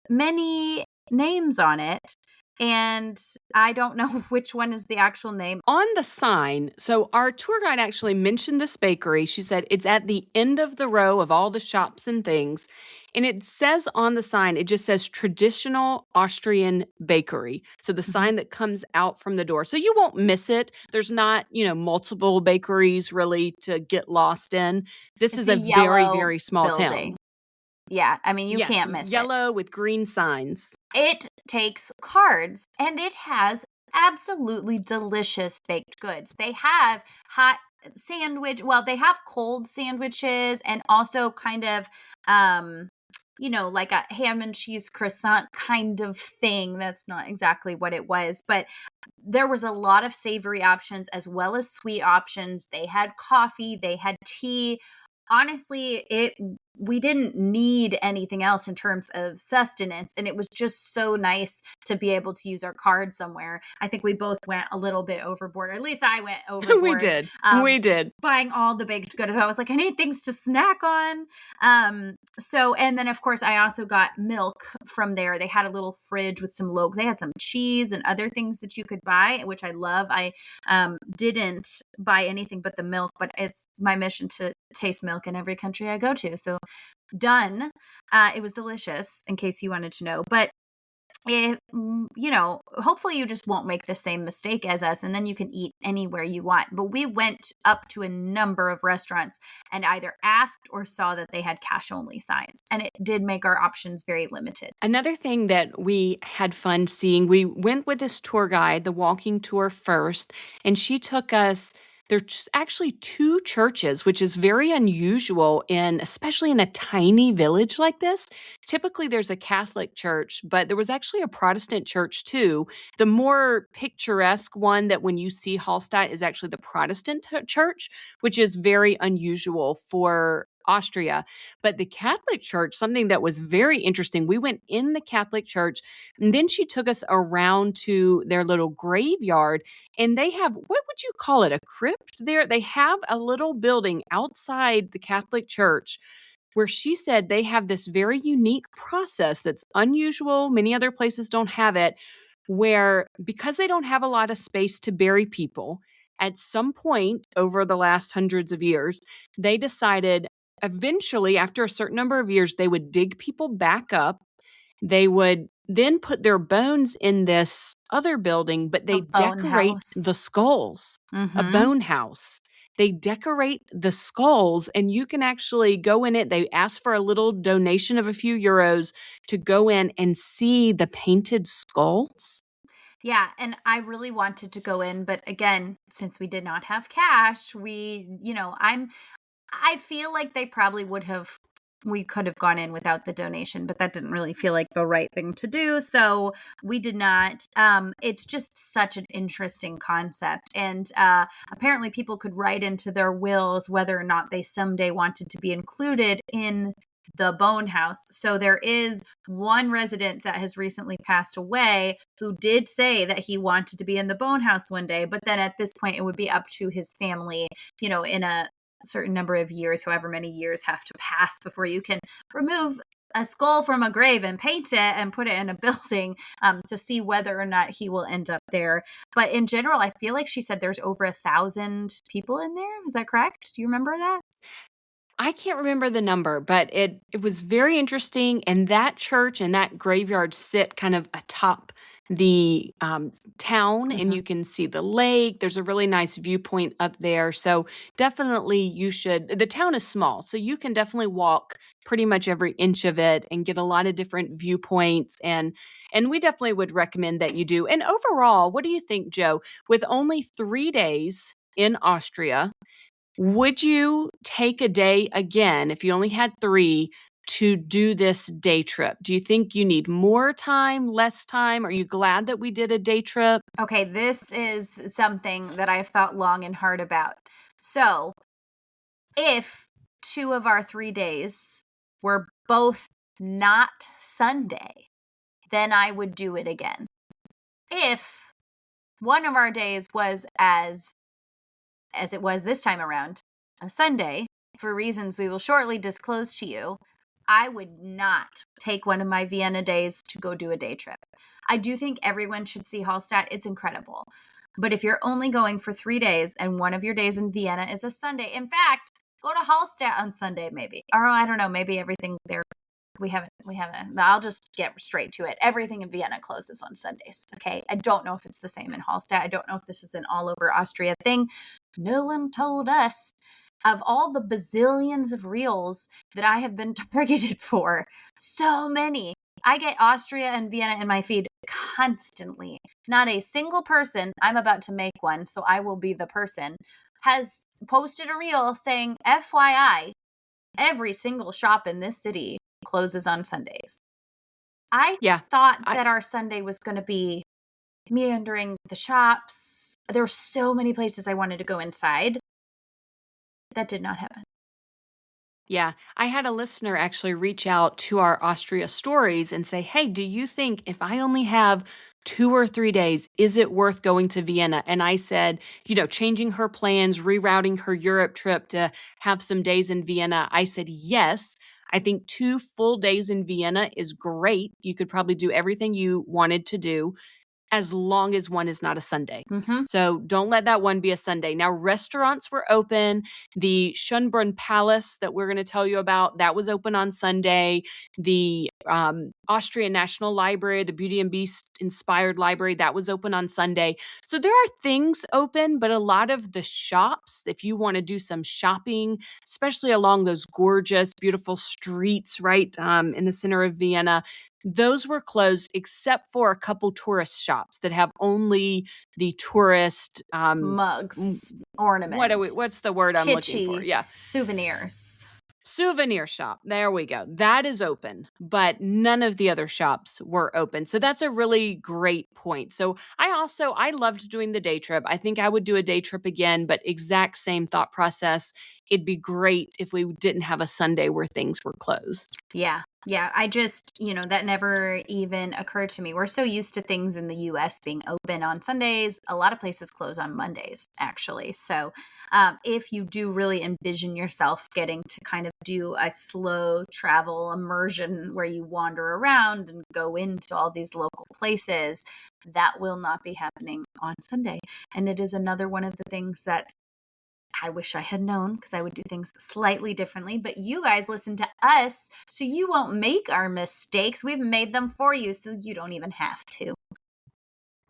Speaker 1: many names on it. And I don't know which one is the actual name.
Speaker 2: On the sign, so our tour guide actually mentioned this bakery. She said it's at the end of the row of all the shops and things. And it says on the sign, it just says traditional Austrian bakery. So the
Speaker 1: Mhm.
Speaker 2: sign that comes out from the door. So you won't miss it. There's not, multiple bakeries really to get lost in. This
Speaker 1: It's
Speaker 2: is
Speaker 1: a
Speaker 2: a very,
Speaker 1: yellow
Speaker 2: very small town.
Speaker 1: building. Yeah, I mean, you
Speaker 2: Yes,
Speaker 1: can't miss it.
Speaker 2: yellow with green signs.
Speaker 1: It takes cards and it has absolutely delicious baked goods. They have hot they have cold sandwiches and also kind of like a ham and cheese croissant kind of thing. That's not exactly what it was, but there was a lot of savory options as well as sweet options. They had coffee, they had tea. Honestly, it we didn't need anything else in terms of sustenance, and it was just so nice to be able to use our card somewhere. I think we both went a little bit overboard, or at least I went
Speaker 2: We
Speaker 1: overboard,
Speaker 2: did. We did.
Speaker 1: buying all the baked goods. I was like, I need things to snack on. And then of course I also got milk from there. They had a little fridge with some they had some cheese and other things that you could buy, which I love. I didn't buy anything but the milk, but it's my mission to taste milk in every country I go to. So done. It was delicious, in case you wanted to know. But hopefully you just won't make the same mistake as us, and then you can eat anywhere you want. But we went up to a number of restaurants and either asked or saw that they had cash only signs, and it did make our options very limited.
Speaker 2: Another thing that we had fun seeing, we went with this tour guide, the walking tour first, and she took us. There's actually two churches, which is very unusual especially in a tiny village like this. Typically, there's a Catholic church, but there was actually a Protestant church too. The more picturesque one that when you see Hallstatt is actually the Protestant church, which is very unusual for Austria. But the Catholic church, something that was very interesting, we went in the Catholic church and then she took us around to their little graveyard and they have, what would you call it, a crypt there? They have a little building outside the Catholic church where she said they have this very unique process that's unusual. Many other places don't have it, where because they don't have a lot of space to bury people, at some point over the last hundreds of years, they decided eventually, after a certain number of years, they would dig people back up. They would then put their bones in this other building, but
Speaker 1: A
Speaker 2: they
Speaker 1: bone
Speaker 2: decorate
Speaker 1: house.
Speaker 2: the skulls, a
Speaker 1: Mm-hmm.
Speaker 2: bone house. They decorate the skulls, and you can actually go in it. They ask for a little donation of a few euros to go in and see the painted skulls.
Speaker 1: Yeah, and I really wanted to go in, but again, since we did not have cash, I feel like they probably would have we could have gone in without the donation, but that didn't really feel like the right thing to do. So we did not. It's just such an interesting concept. And apparently, people could write into their wills whether or not they someday wanted to be included in the bone house. So there is one resident that has recently passed away who did say that he wanted to be in the bone house one day, but then at this point it would be up to his family, in a certain number of years, however many years have to pass before you can remove a skull from a grave and paint it and put it in a building, to see whether or not he will end up there. But in general, I feel like she said there's over 1,000 people in there. Is that correct? Do you remember that?
Speaker 2: I can't remember the number, but it was very interesting, and that church and that graveyard sit kind of atop the, town, and
Speaker 1: Mhm.
Speaker 2: you can see the lake. There's a really nice viewpoint up there, so definitely you should the town is small, so you can definitely walk pretty much every inch of it and get a lot of different viewpoints, and we definitely would recommend that you do. And overall, what do you think, Joe? With only 3 days in Austria, would you take a day again if you only had 3 to do this day trip? Do you think you need more time, less time? Are you glad that we did a day trip?
Speaker 1: Okay, this is something that I've thought long and hard about. So, if 2 of our 3 days were both not Sunday, then I would do it again. If one of our days was as it was this time around, a Sunday, for reasons we will shortly disclose to you, I would not take one of my Vienna days to go do a day trip. I do think everyone should see Hallstatt. It's incredible. But if you're only going for 3 days and one of your days in Vienna is a Sunday, in fact, go to Hallstatt on Sunday maybe. Or I don't know, maybe everything there we haven't. I'll just get straight to it. Everything in Vienna closes on Sundays. Okay. I don't know if it's the same in Hallstatt. I don't know if this is an all over Austria thing. No one told us. Of all the bazillions of reels that I have been targeted for, so many. I get Austria and Vienna in my feed constantly. Not a single person, I'm about to make one, so I will be the person, has posted a reel saying, FYI, every single shop in this city closes on Sundays. I
Speaker 2: Yeah.
Speaker 1: thought
Speaker 2: I
Speaker 1: that our Sunday was going to be meandering the shops. There were so many places I wanted to go inside. That did not happen.
Speaker 2: Yeah, I had a listener actually reach out to our Austria stories and say, "Hey, do you think if I only have 2 or 3 days, is it worth going to Vienna?" And I said, changing her plans, rerouting her Europe trip to have some days in Vienna. I said, "Yes, I think 2 full days in Vienna is great. You could probably do everything you wanted to do." as long as one is not a Sunday.
Speaker 1: Mhm.
Speaker 2: So don't let that one be a Sunday. Now, restaurants were open. The Schönbrunn Palace that we're going to tell you about, that was open on Sunday. The Austrian National Library, the Beauty and Beast inspired library, that was open on Sunday. So there are things open, but a lot of the shops, if you want to do some shopping, especially along those gorgeous, beautiful streets right in the center of Vienna, those were closed except for a couple tourist shops that have only the tourist
Speaker 1: Mugs,
Speaker 2: what's
Speaker 1: ornaments,
Speaker 2: the word I'm looking for?
Speaker 1: kitschy
Speaker 2: Yeah.
Speaker 1: souvenirs.
Speaker 2: Souvenir shop. There we go. That is open, but none of the other shops were open. So that's a really great point. So I loved doing the day trip. I think I would do a day trip again, but exact same thought process. It'd be great if we didn't have a Sunday where things were closed.
Speaker 1: Yeah. Yeah. I just, that never even occurred to me. We're so used to things in the US being open on Sundays. A lot of places close on Mondays, actually. So if you do really envision yourself getting to kind of do a slow travel immersion where you wander around and go into all these local places, that will not be happening on Sunday. And it is another one of the things that I wish I had known, because I would do things slightly differently. But you guys listen to us, so you won't make our mistakes. We've made them for you, so you don't even have to.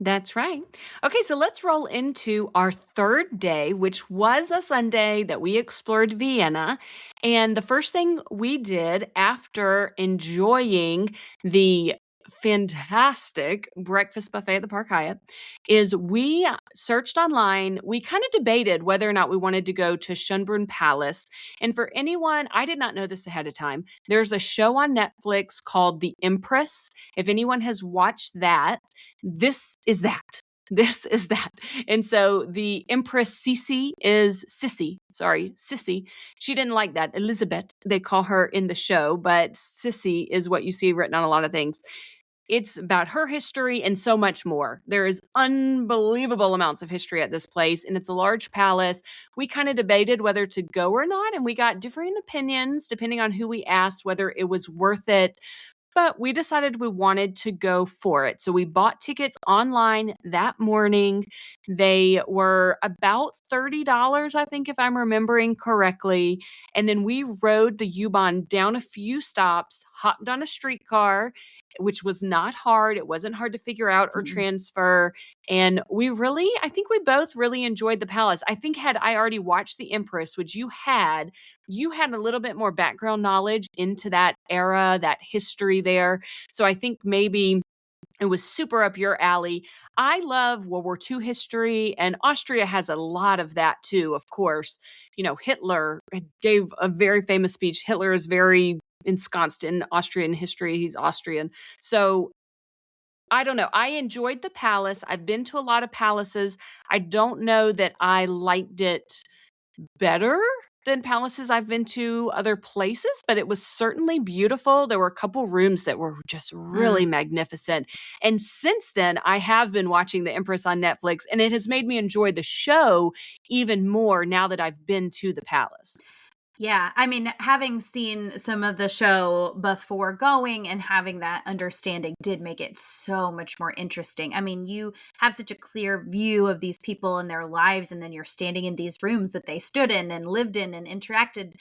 Speaker 2: That's right. Okay, so let's roll into our third day, which was a Sunday that we explored Vienna. And the first thing we did after enjoying the fantastic breakfast buffet at the Park Hyatt is we searched online. We kind of debated whether or not we wanted to go to Schönbrunn Palace. And for anyone, I did not know this ahead of time, there's a show on Netflix called The Empress. If anyone has watched that, this is that. This is that. And so the Empress Sissy. She didn't like that. Elizabeth, they call her in the show, but Sissy is what you see written on a lot of things. It's about her history and so much more. There is unbelievable amounts of history at this place, and it's a large palace. We kind of debated whether to go or not, and we got differing opinions depending on who we asked, whether it was worth it. But we decided we wanted to go for it. So we bought tickets online that morning. They were about $30, I think, if I'm remembering correctly. And then we rode the U-Bahn down a few stops, hopped on a streetcar, which was not hard. It wasn't hard to figure out or transfer. And I think we both really enjoyed the palace. I think had I already watched The Empress, which you had a little bit more background knowledge into that era, that history there. So I think maybe it was super up your alley. I love World War II history, and Austria has a lot of that too, of course. Hitler gave a very famous speech. Hitler is very ensconced in Austrian history. He's Austrian. So I don't know. I enjoyed the palace. I've been to a lot of palaces. I don't know that I liked it better than palaces I've been to other places, but it was certainly beautiful. There were a couple rooms that were just really magnificent. And since then, I have been watching The Empress on Netflix, and it has made me enjoy the show even more now that I've been to the palace.
Speaker 1: Yeah, I mean, having seen some of the show before going and having that understanding did make it so much more interesting. I mean, you have such a clear view of these people and their lives, and then you're standing in these rooms that they stood in and lived in and interacted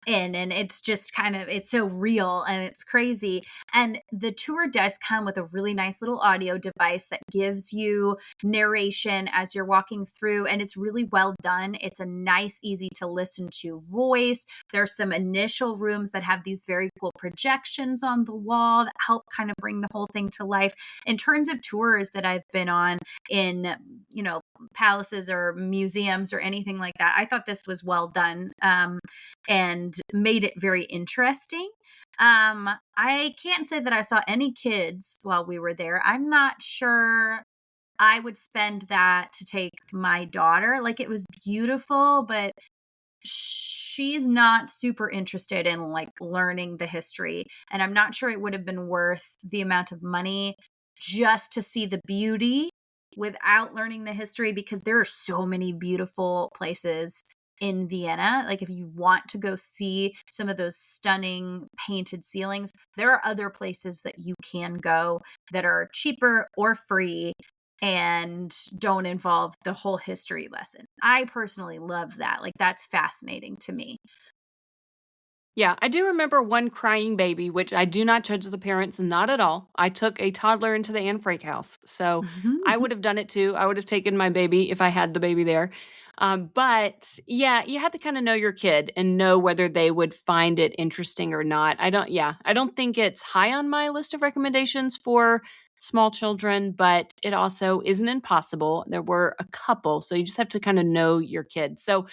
Speaker 1: in, and it's just it's so real and it's crazy. And the tour does come with a really nice little audio device that gives you narration as you're walking through, and it's really well done. It's a nice, easy to listen to voice. There's some initial rooms that have these very cool projections on the wall that help kind of bring the whole thing to life. In terms of tours that I've been on in palaces or museums or anything like that, I thought this was well done, and made it very interesting. I can't say that I saw any kids while we were there. I'm not sure I would spend that to take my daughter. Like, it was beautiful, but she's not super interested in learning the history. And I'm not sure it would have been worth the amount of money just to see the beauty without learning the history, because there are so many beautiful places in Vienna. Like, if you want to go see some of those stunning painted ceilings, there are other places that you can go that are cheaper or free and don't involve the whole history lesson. I personally love that. Like, that's fascinating to me.
Speaker 2: Yeah, I do remember one crying baby, which I do not judge the parents, not at all. I took a toddler into the Anne Frank house, so I would have done it too. I would have taken my baby if I had the baby there. But yeah, you have to kind of know your kid and know whether they would find it interesting or not. I don't think it's high on my list of recommendations for small children, but it also isn't impossible. There were a couple, so you just have to kind of know your kid. So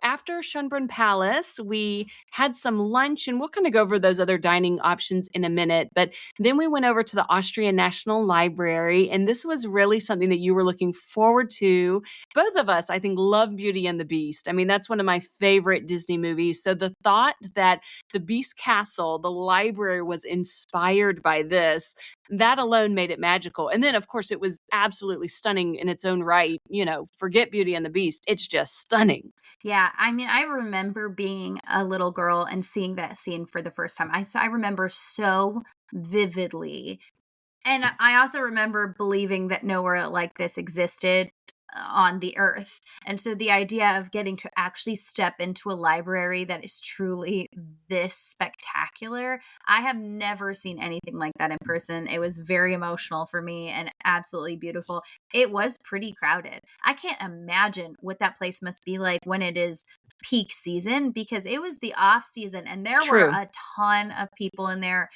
Speaker 2: after Schönbrunn Palace, we had some lunch, and we'll kind of go over those other dining options in a minute. But then we went over to the Austrian National Library, and this was really something that you were looking forward to. Both of us, I think, love Beauty and the Beast. I mean, that's one of my favorite Disney movies. So the thought that the Beast Castle, the library, was inspired by this, that alone made it magical. And then, of course, it was absolutely stunning in its own right. Forget Beauty and the Beast. It's just stunning.
Speaker 1: Yeah, I mean, I remember being a little girl and seeing that scene for the first time. I remember so vividly. And I also remember believing that nowhere like this existed on the earth. And so the idea of getting to actually step into a library that is truly this spectacular, I have never seen anything like that in person. It was very emotional for me and absolutely beautiful. It was pretty crowded. I can't imagine what that place must be like when it is peak season, because it was the off season and there were
Speaker 2: True.
Speaker 1: a ton of people in there.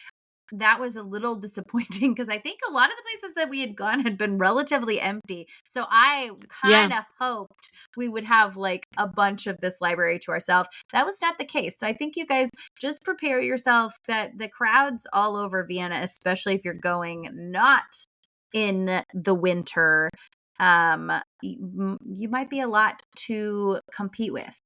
Speaker 1: That was a little disappointing because I think a lot of the places that we had gone had been relatively empty. So I
Speaker 2: Yeah.
Speaker 1: kind of hoped we would have like a bunch of this library to ourselves. That was not the case. So I think you guys just prepare yourself that the crowds all over Vienna, especially if you're going not in the winter, you might be a lot to compete with.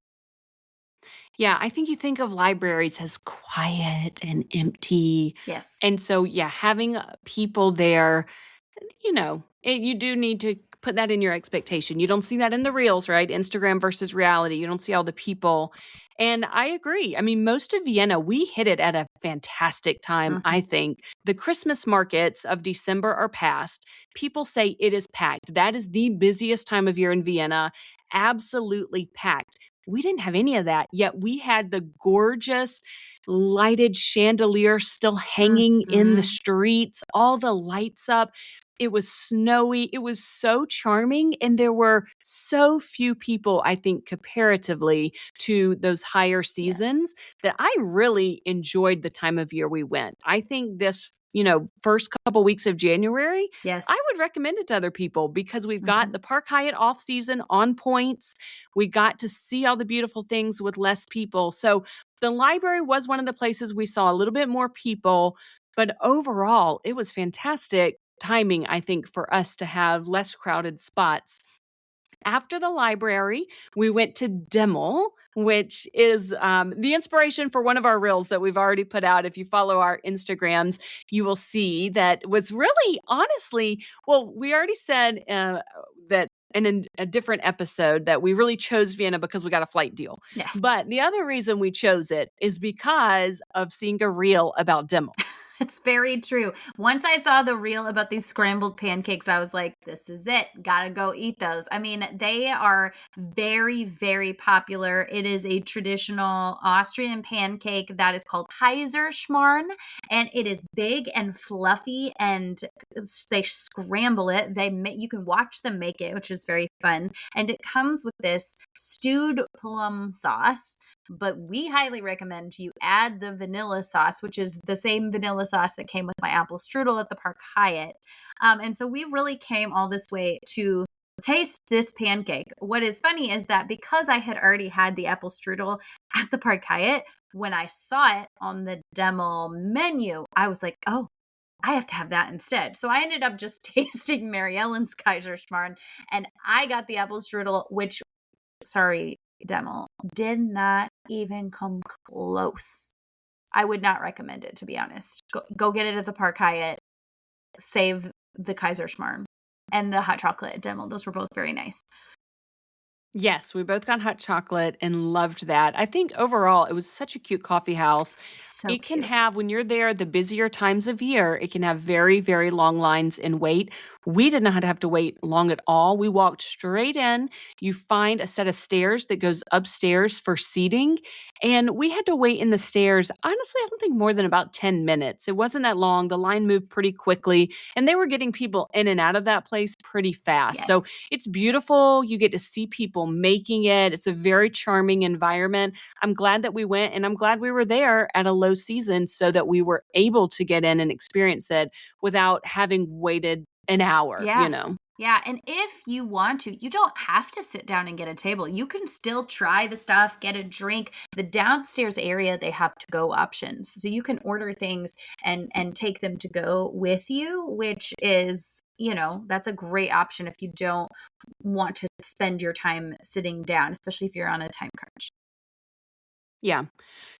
Speaker 2: Yeah, I think you think of libraries as quiet and empty.
Speaker 1: Yes.
Speaker 2: And so, yeah, having people there, you do need to put that in your expectation. You don't see that in the reels, right? Instagram versus reality. You don't see all the people. And I agree. I mean, most of Vienna, we hit it at a fantastic time, I
Speaker 1: Mhm.
Speaker 2: think. The Christmas markets of December are past. People say it is packed. That is the busiest time of year in Vienna. Absolutely packed. We didn't have any of that, yet we had the gorgeous lighted chandelier still hanging in the
Speaker 1: Mhm.
Speaker 2: streets, all the lights up. It was snowy. It was so charming. And there were so few people, I think, comparatively to those higher
Speaker 1: Yes.
Speaker 2: seasons, that I really enjoyed the time of year we went. I think this, first couple weeks of January,
Speaker 1: Yes.
Speaker 2: I would recommend it to other people because we've got
Speaker 1: Mhm.
Speaker 2: the Park Hyatt off season on points. We got to see all the beautiful things with less people. So the library was one of the places we saw a little bit more people, but overall, it was fantastic timing, I think, for us to have less crowded spots. After the library, we went to Dimmel, which is the inspiration for one of our reels that we've already put out. If you follow our Instagrams, you will see that was really, honestly, well, we already said that in a different episode that we really chose Vienna because we got a flight deal.
Speaker 1: Yes.
Speaker 2: But the other reason we chose it is because of seeing a reel about Dimmel.
Speaker 1: It's very true. Once I saw the reel about these scrambled pancakes, I was like, this is it. Gotta go eat those. I mean, they are very, very popular. It is a traditional Austrian pancake that is called Kaiserschmarrn, and it is big and fluffy, and they scramble it. You can watch them make it, which is very fun. And it comes with this stewed plum sauce, but we highly recommend you add the vanilla sauce, which is the same vanilla sauce that came with my apple strudel at the Park Hyatt. And so we really came all this way to taste this pancake. What is funny is that because I had already had the apple strudel at the Park Hyatt, when I saw it on the demo menu, I was like, oh, I have to have that instead. So I ended up just tasting Mary Ellen's Kaiserschmarrn, and I got the apple strudel, which, sorry, demo, did not even come close. I would not recommend it, to be honest. Go get it at the Park Hyatt. Save the Kaiserschmarrn and the hot chocolate at Demo. Those were both very nice.
Speaker 2: Yes, we both got hot chocolate and loved that. I think overall it was such a cute coffee house.
Speaker 1: So
Speaker 2: It can
Speaker 1: cute.
Speaker 2: have, when you're there, the busier times of year, it can have very, very long lines and wait. We did not have to wait long at all. We walked straight in. You find a set of stairs that goes upstairs for seating. And we had to wait in the stairs, honestly, I don't think more than about 10 minutes. It wasn't that long. The line moved pretty quickly, and they were getting people in and out of that place pretty fast. So
Speaker 1: Yes.
Speaker 2: it's beautiful. You get to see people making it. It's a very charming environment. I'm glad that we went, and I'm glad we were there at a low season so that we were able to get in and experience it without having waited an hour, you
Speaker 1: Yeah.
Speaker 2: know?
Speaker 1: Yeah, and if you want to, you don't have to sit down and get a table. You can still try the stuff, get a drink. The downstairs area, they have to-go options. So you can order things and take them to go with you, which is, that's a great option if you don't want to spend your time sitting down, especially if you're on a time crunch.
Speaker 2: Yeah.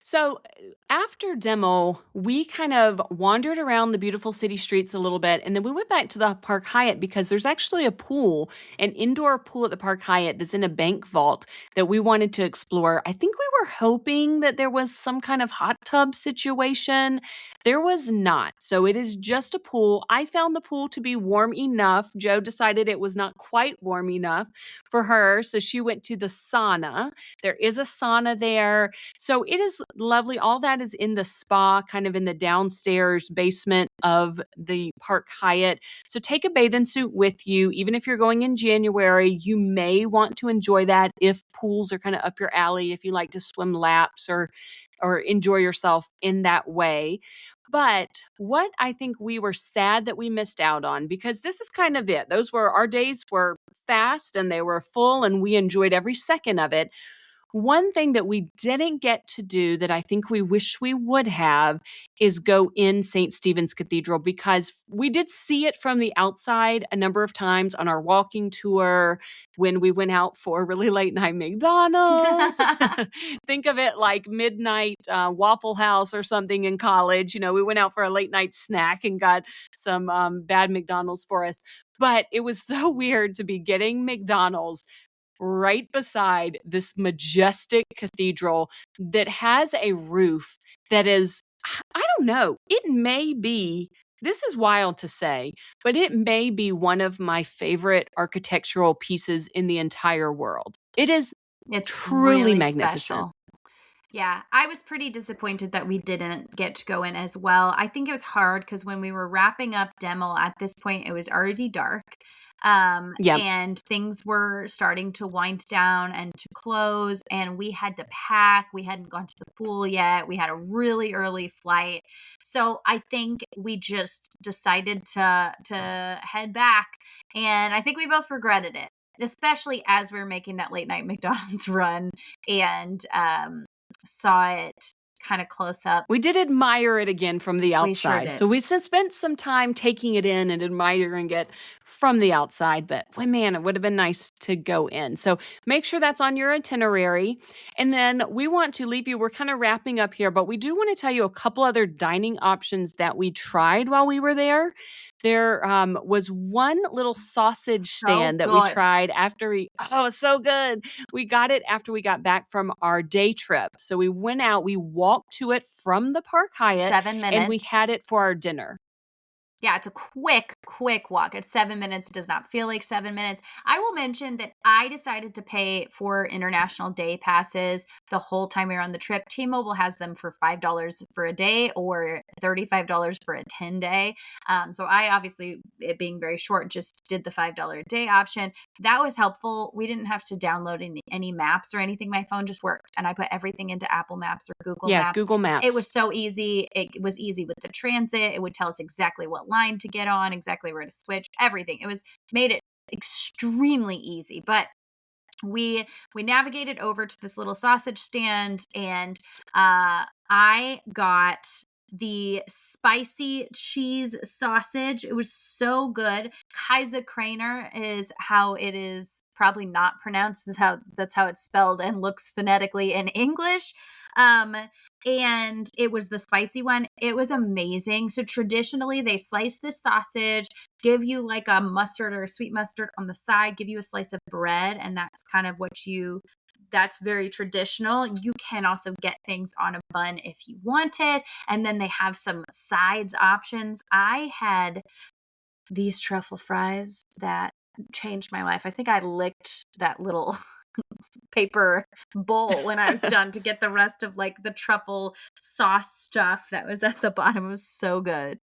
Speaker 2: So after demo, we kind of wandered around the beautiful city streets a little bit, and then we went back to the Park Hyatt because there's actually a pool, an indoor pool at the Park Hyatt that's in a bank vault that we wanted to explore. I think we were hoping that there was some kind of hot tub situation. There was not. So it is just a pool. I found the pool to be warm enough. Joe decided it was not quite warm enough for her, so she went to the sauna. There is a sauna there, so it is lovely. All that is in the spa, kind of in the downstairs basement of the Park Hyatt. So take a bathing suit with you. Even if you're going in January, you may want to enjoy that if pools are kind of up your alley, if you like to swim laps or enjoy yourself in that way. But what I think we were sad that we missed out on, because this is kind of it. Those were our days were fast and they were full and we enjoyed every second of it. One thing that we didn't get to do that I think we wish we would have is go in St. Stephen's Cathedral, because we did see it from the outside a number of times on our walking tour when we went out for really late night McDonald's. Think of it like midnight Waffle House or something in college. We went out for a late night snack and got some bad McDonald's for us. But it was so weird to be getting McDonald's right beside this majestic cathedral that has a roof that is, I don't know, it may be, this is wild to say, but it may be one of my favorite architectural pieces in the entire world. It is
Speaker 1: It's
Speaker 2: truly
Speaker 1: really
Speaker 2: magnificent.
Speaker 1: special. Yeah, I was pretty disappointed that we didn't get to go in as well. I think it was hard because when we were wrapping up demo at this point, it was already dark.
Speaker 2: Yep.
Speaker 1: And things were starting to wind down and to close, and we had to pack. We hadn't gone to the pool yet. We had a really early flight. So I think we just decided to head back. And I think we both regretted it, especially as we were making that late night McDonald's run and saw it kind of close up.
Speaker 2: We did admire it again from the
Speaker 1: We sure
Speaker 2: outside.
Speaker 1: did.
Speaker 2: So we spent some time taking it in and admiring it from the outside. But well, man, it would have been nice to go in. So make sure that's on your itinerary. And then we want to leave you. We're kind of wrapping up here, but we do want to tell you a couple other dining options that we tried while we were there. There was one little sausage
Speaker 1: So
Speaker 2: stand that we
Speaker 1: good.
Speaker 2: tried after it was so good. We got it after we got back from our day trip. So we went out, we walked to it from the Park Hyatt,
Speaker 1: 7
Speaker 2: and we
Speaker 1: minutes.
Speaker 2: had it for our dinner.
Speaker 1: Yeah, it's a quick walk. It's 7 minutes. It does not feel like 7 minutes. I will mention that I decided to pay for international day passes the whole time we were on the trip. T-Mobile has them for $5 for a day or $35 for a 10-day. So I obviously, it being very short, just did the $5 a day option. That was helpful. We didn't have to download any maps or anything. My phone just worked, and I put everything into Apple Maps or Google
Speaker 2: Yeah,
Speaker 1: Maps.
Speaker 2: Google
Speaker 1: It was
Speaker 2: Maps.
Speaker 1: so easy. It was easy with the transit. It would tell us exactly what line to get on, exactly where to switch, everything. It was made it extremely easy. But we navigated over to this little sausage stand, and I got the spicy cheese sausage. It was so good. Kaiserkrainer is how it is probably not pronounced. That's how it's spelled and looks phonetically in English. Um, and it was the spicy one. It was amazing. So traditionally, they slice this sausage, give you like a mustard or a sweet mustard on the side, give you a slice of bread, and that's kind of what you that's very traditional. You can also get things on a bun if you want it. And then they have some sides options. I had these truffle fries that changed my life. I think I licked that little paper bowl when I was done to get the rest of like the truffle sauce stuff that was at the bottom. It was so good.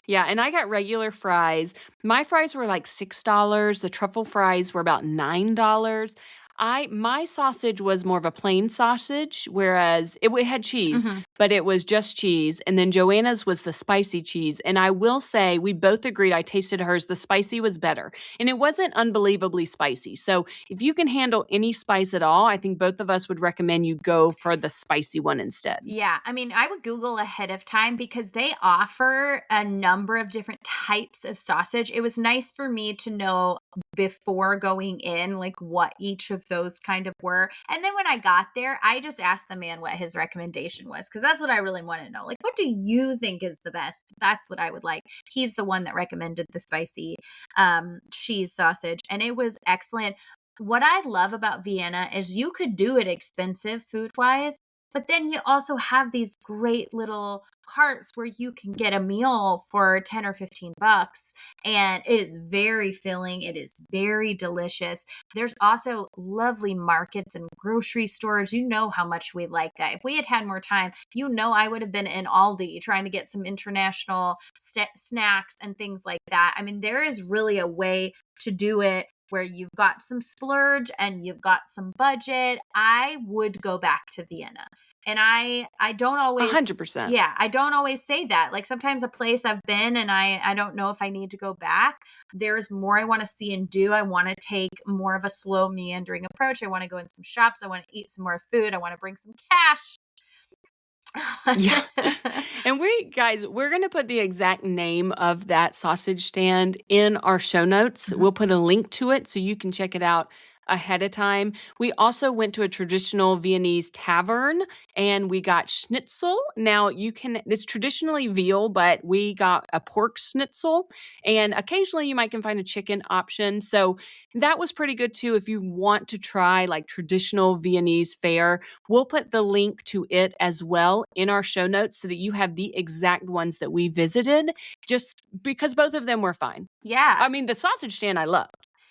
Speaker 2: Yeah, and I got regular fries. My fries were like $6. The truffle fries were about $9. My sausage was more of a plain sausage, whereas it had cheese,
Speaker 1: Mhm.
Speaker 2: but it was just cheese. And then Joanna's was the spicy cheese. And I will say we both agreed, I tasted hers, the spicy was better. And it wasn't unbelievably spicy. So if you can handle any spice at all, I think both of us would recommend you go for the spicy one instead.
Speaker 1: Yeah, I mean, I would Google ahead of time because they offer a number of different types of sausage. It was nice for me to know before going in, like what each of those kind of were. And then when I got there, I just asked the man what his recommendation was because that's what I really want to know. Like, what do you think is the best? That's what I would like. He's the one that recommended the spicy cheese sausage, and it was excellent. What I love about Vienna is you could do it expensive food wise, but then you also have these great little carts where you can get a meal for 10 or 15 bucks, and it is very filling. It is very delicious. There's also lovely markets and grocery stores. You know how much we like that. If we had had more time, I would have been in Aldi trying to get some international snacks and things like that. I mean, there is really a way to do it where you've got some splurge and you've got some budget. I would go back to Vienna. And I don't always
Speaker 2: 100%.
Speaker 1: yeah, I don't always say that. Like sometimes a place I've been and I don't know if I need to go back. There's more I want to see and do. I want to take more of a slow meandering approach. I want to go in some shops. I want to eat some more food. I want to bring some cash.
Speaker 2: Yeah. And we're going to put the exact name of that sausage stand in our show notes.
Speaker 1: Mhm.
Speaker 2: We'll put a link to it so you can check it out ahead of time. We also went to a traditional Viennese tavern and we got schnitzel. Now, it's traditionally veal, but we got a pork schnitzel and occasionally you might can find a chicken option. So that was pretty good too if you want to try like traditional Viennese fare. We'll put the link to it as well in our show notes so that you have the exact ones that we visited, just because both of them were fine.
Speaker 1: Yeah.
Speaker 2: I mean, the sausage stand I love.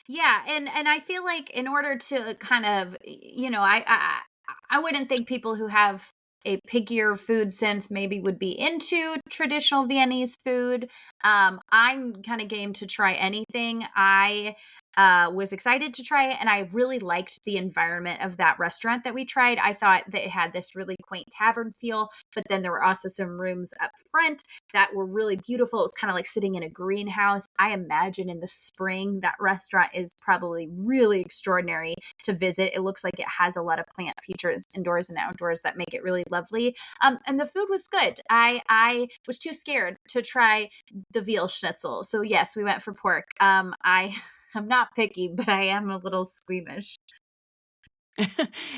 Speaker 1: Yeah, and I feel like in order to kind of, I wouldn't think people who have a pickier food sense maybe would be into traditional Viennese food. I'm kind of game to try anything. I was excited to try it, and I really liked the environment of that restaurant that we tried. I thought that it had this really quaint tavern feel, but then there were also some rooms up front that were really beautiful. It was kind of like sitting in a greenhouse. I imagine in the spring that restaurant is probably really extraordinary to visit. It looks like it has a lot of plant features indoors and outdoors that make it really lovely. And the food was good. I was too scared to try the veal schnitzel. So yes, we went for pork. I'm not picky, but I am a little squeamish.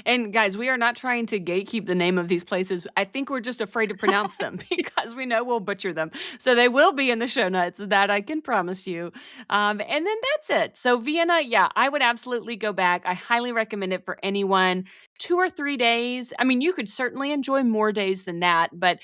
Speaker 2: And guys, we are not trying to gatekeep the name of these places. I think we're just afraid to pronounce them because we know we'll butcher them. So they will be in the show notes, that I can promise you. And then that's it. So Vienna, yeah, I would absolutely go back. I highly recommend it for anyone. 2 or 3 days. I mean, you could certainly enjoy more days than that, but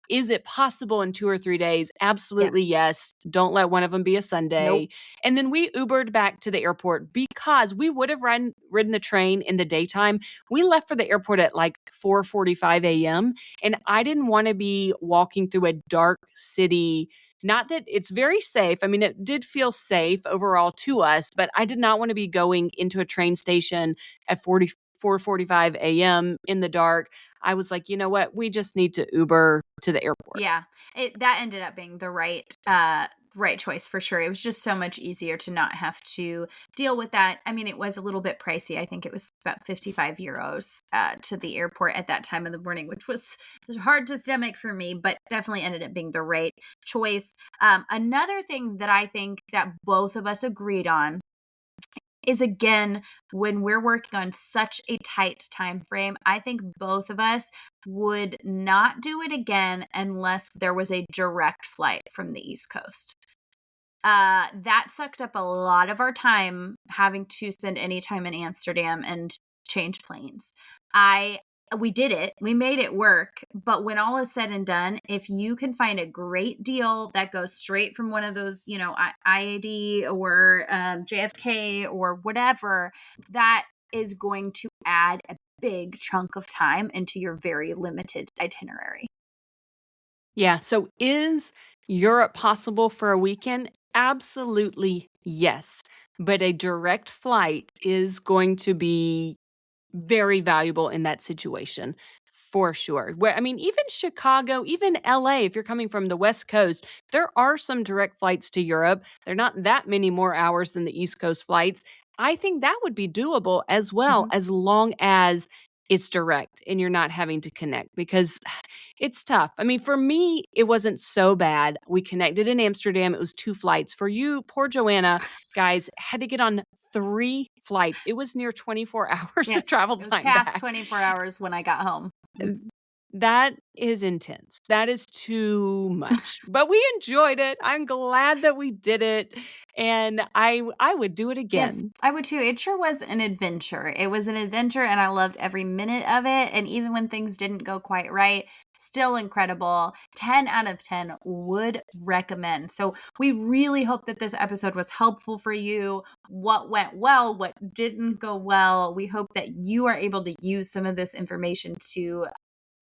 Speaker 2: is it possible in 2 or 3 days? Absolutely,
Speaker 1: Yes.
Speaker 2: yes. Don't let one of them be a
Speaker 1: Nope.
Speaker 2: Sunday. And then we Ubered back to the airport because we would have ridden the train in the daytime. We left for the airport at like 4:45 a.m. and I didn't want to be walking through a dark city. Not that it's very safe. I mean, it did feel safe overall to us, but I did not want to be going into a train station at 4:45 a.m. in the dark. I was like, you know what? We just need to Uber to the airport.
Speaker 1: Yeah, that ended up being the right choice for sure. It was just so much easier to not have to deal with that. I mean, it was a little bit pricey. I think it was about 55 euros to the airport at that time of the morning, which was hard to stomach for me, but definitely ended up being the right choice. Another thing that I think that both of us agreed on is, again, when we're working on such a tight time frame, I think both of us would not do it again unless there was a direct flight from the East Coast. That sucked up a lot of our time having to spend any time in Amsterdam and change planes. We did it. We made it work. But when all is said and done, if you can find a great deal that goes straight from one of those, IAD or JFK or whatever, that is going to add a big chunk of time into your very limited itinerary.
Speaker 2: Yeah. So is Europe possible for a weekend? Absolutely yes. But a direct flight is going to be very valuable in that situation for sure. Where I mean, even Chicago, even LA, if you're coming from the West Coast, there are some direct flights to Europe. They're not that many more hours than the East Coast flights. I think that would be doable as well,
Speaker 1: Mhm.
Speaker 2: as long as it's direct and you're not having to connect because it's tough. I mean, for me, it wasn't so bad. We connected in Amsterdam. It was 2 flights. For you, poor Joanna, guys, had to get on 3 flights. It was near 24 hours of
Speaker 1: Yes,
Speaker 2: travel
Speaker 1: it was
Speaker 2: time
Speaker 1: past
Speaker 2: back.
Speaker 1: 24 hours when I got home.
Speaker 2: That is intense. That is too much. But we enjoyed it. I'm glad that we did it, and I would do it
Speaker 1: Yes,
Speaker 2: again.
Speaker 1: I would too. It sure was an adventure. It was an adventure, and I loved every minute of it. And even when things didn't go quite right, still incredible. 10 out of 10 would recommend. So, we really hope that this episode was helpful for you. What went well, what didn't go well. We hope that you are able to use some of this information to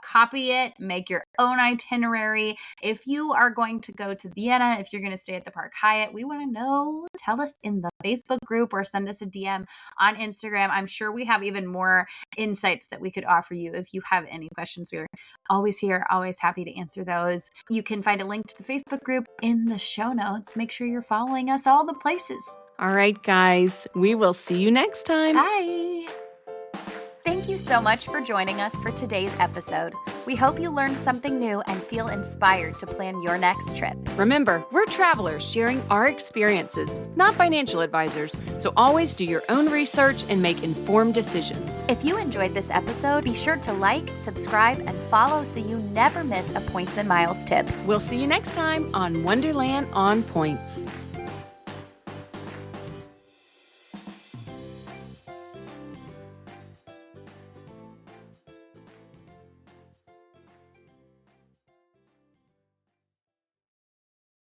Speaker 1: copy it, make your own itinerary. If you are going to go to Vienna, if you're going to stay at the Park Hyatt, we want to know. Tell us in the Facebook group or send us a DM on Instagram. I'm sure we have even more insights that we could offer you. If you have any questions, we're always here, always happy to answer those. You can find a link to the Facebook group in the show notes. Make sure you're following us all the places.
Speaker 2: All right, guys, we will see you next time.
Speaker 1: Bye. Thank you so much for joining us for today's episode. We hope you learned something new and feel inspired to plan your next trip.
Speaker 2: Remember, we're travelers sharing our experiences, not financial advisors, so always do your own research and make informed decisions.
Speaker 1: If you enjoyed this episode, be sure to like, subscribe, and follow so you never miss a Points and Miles tip.
Speaker 2: We'll see you next time on Wonderland on Points.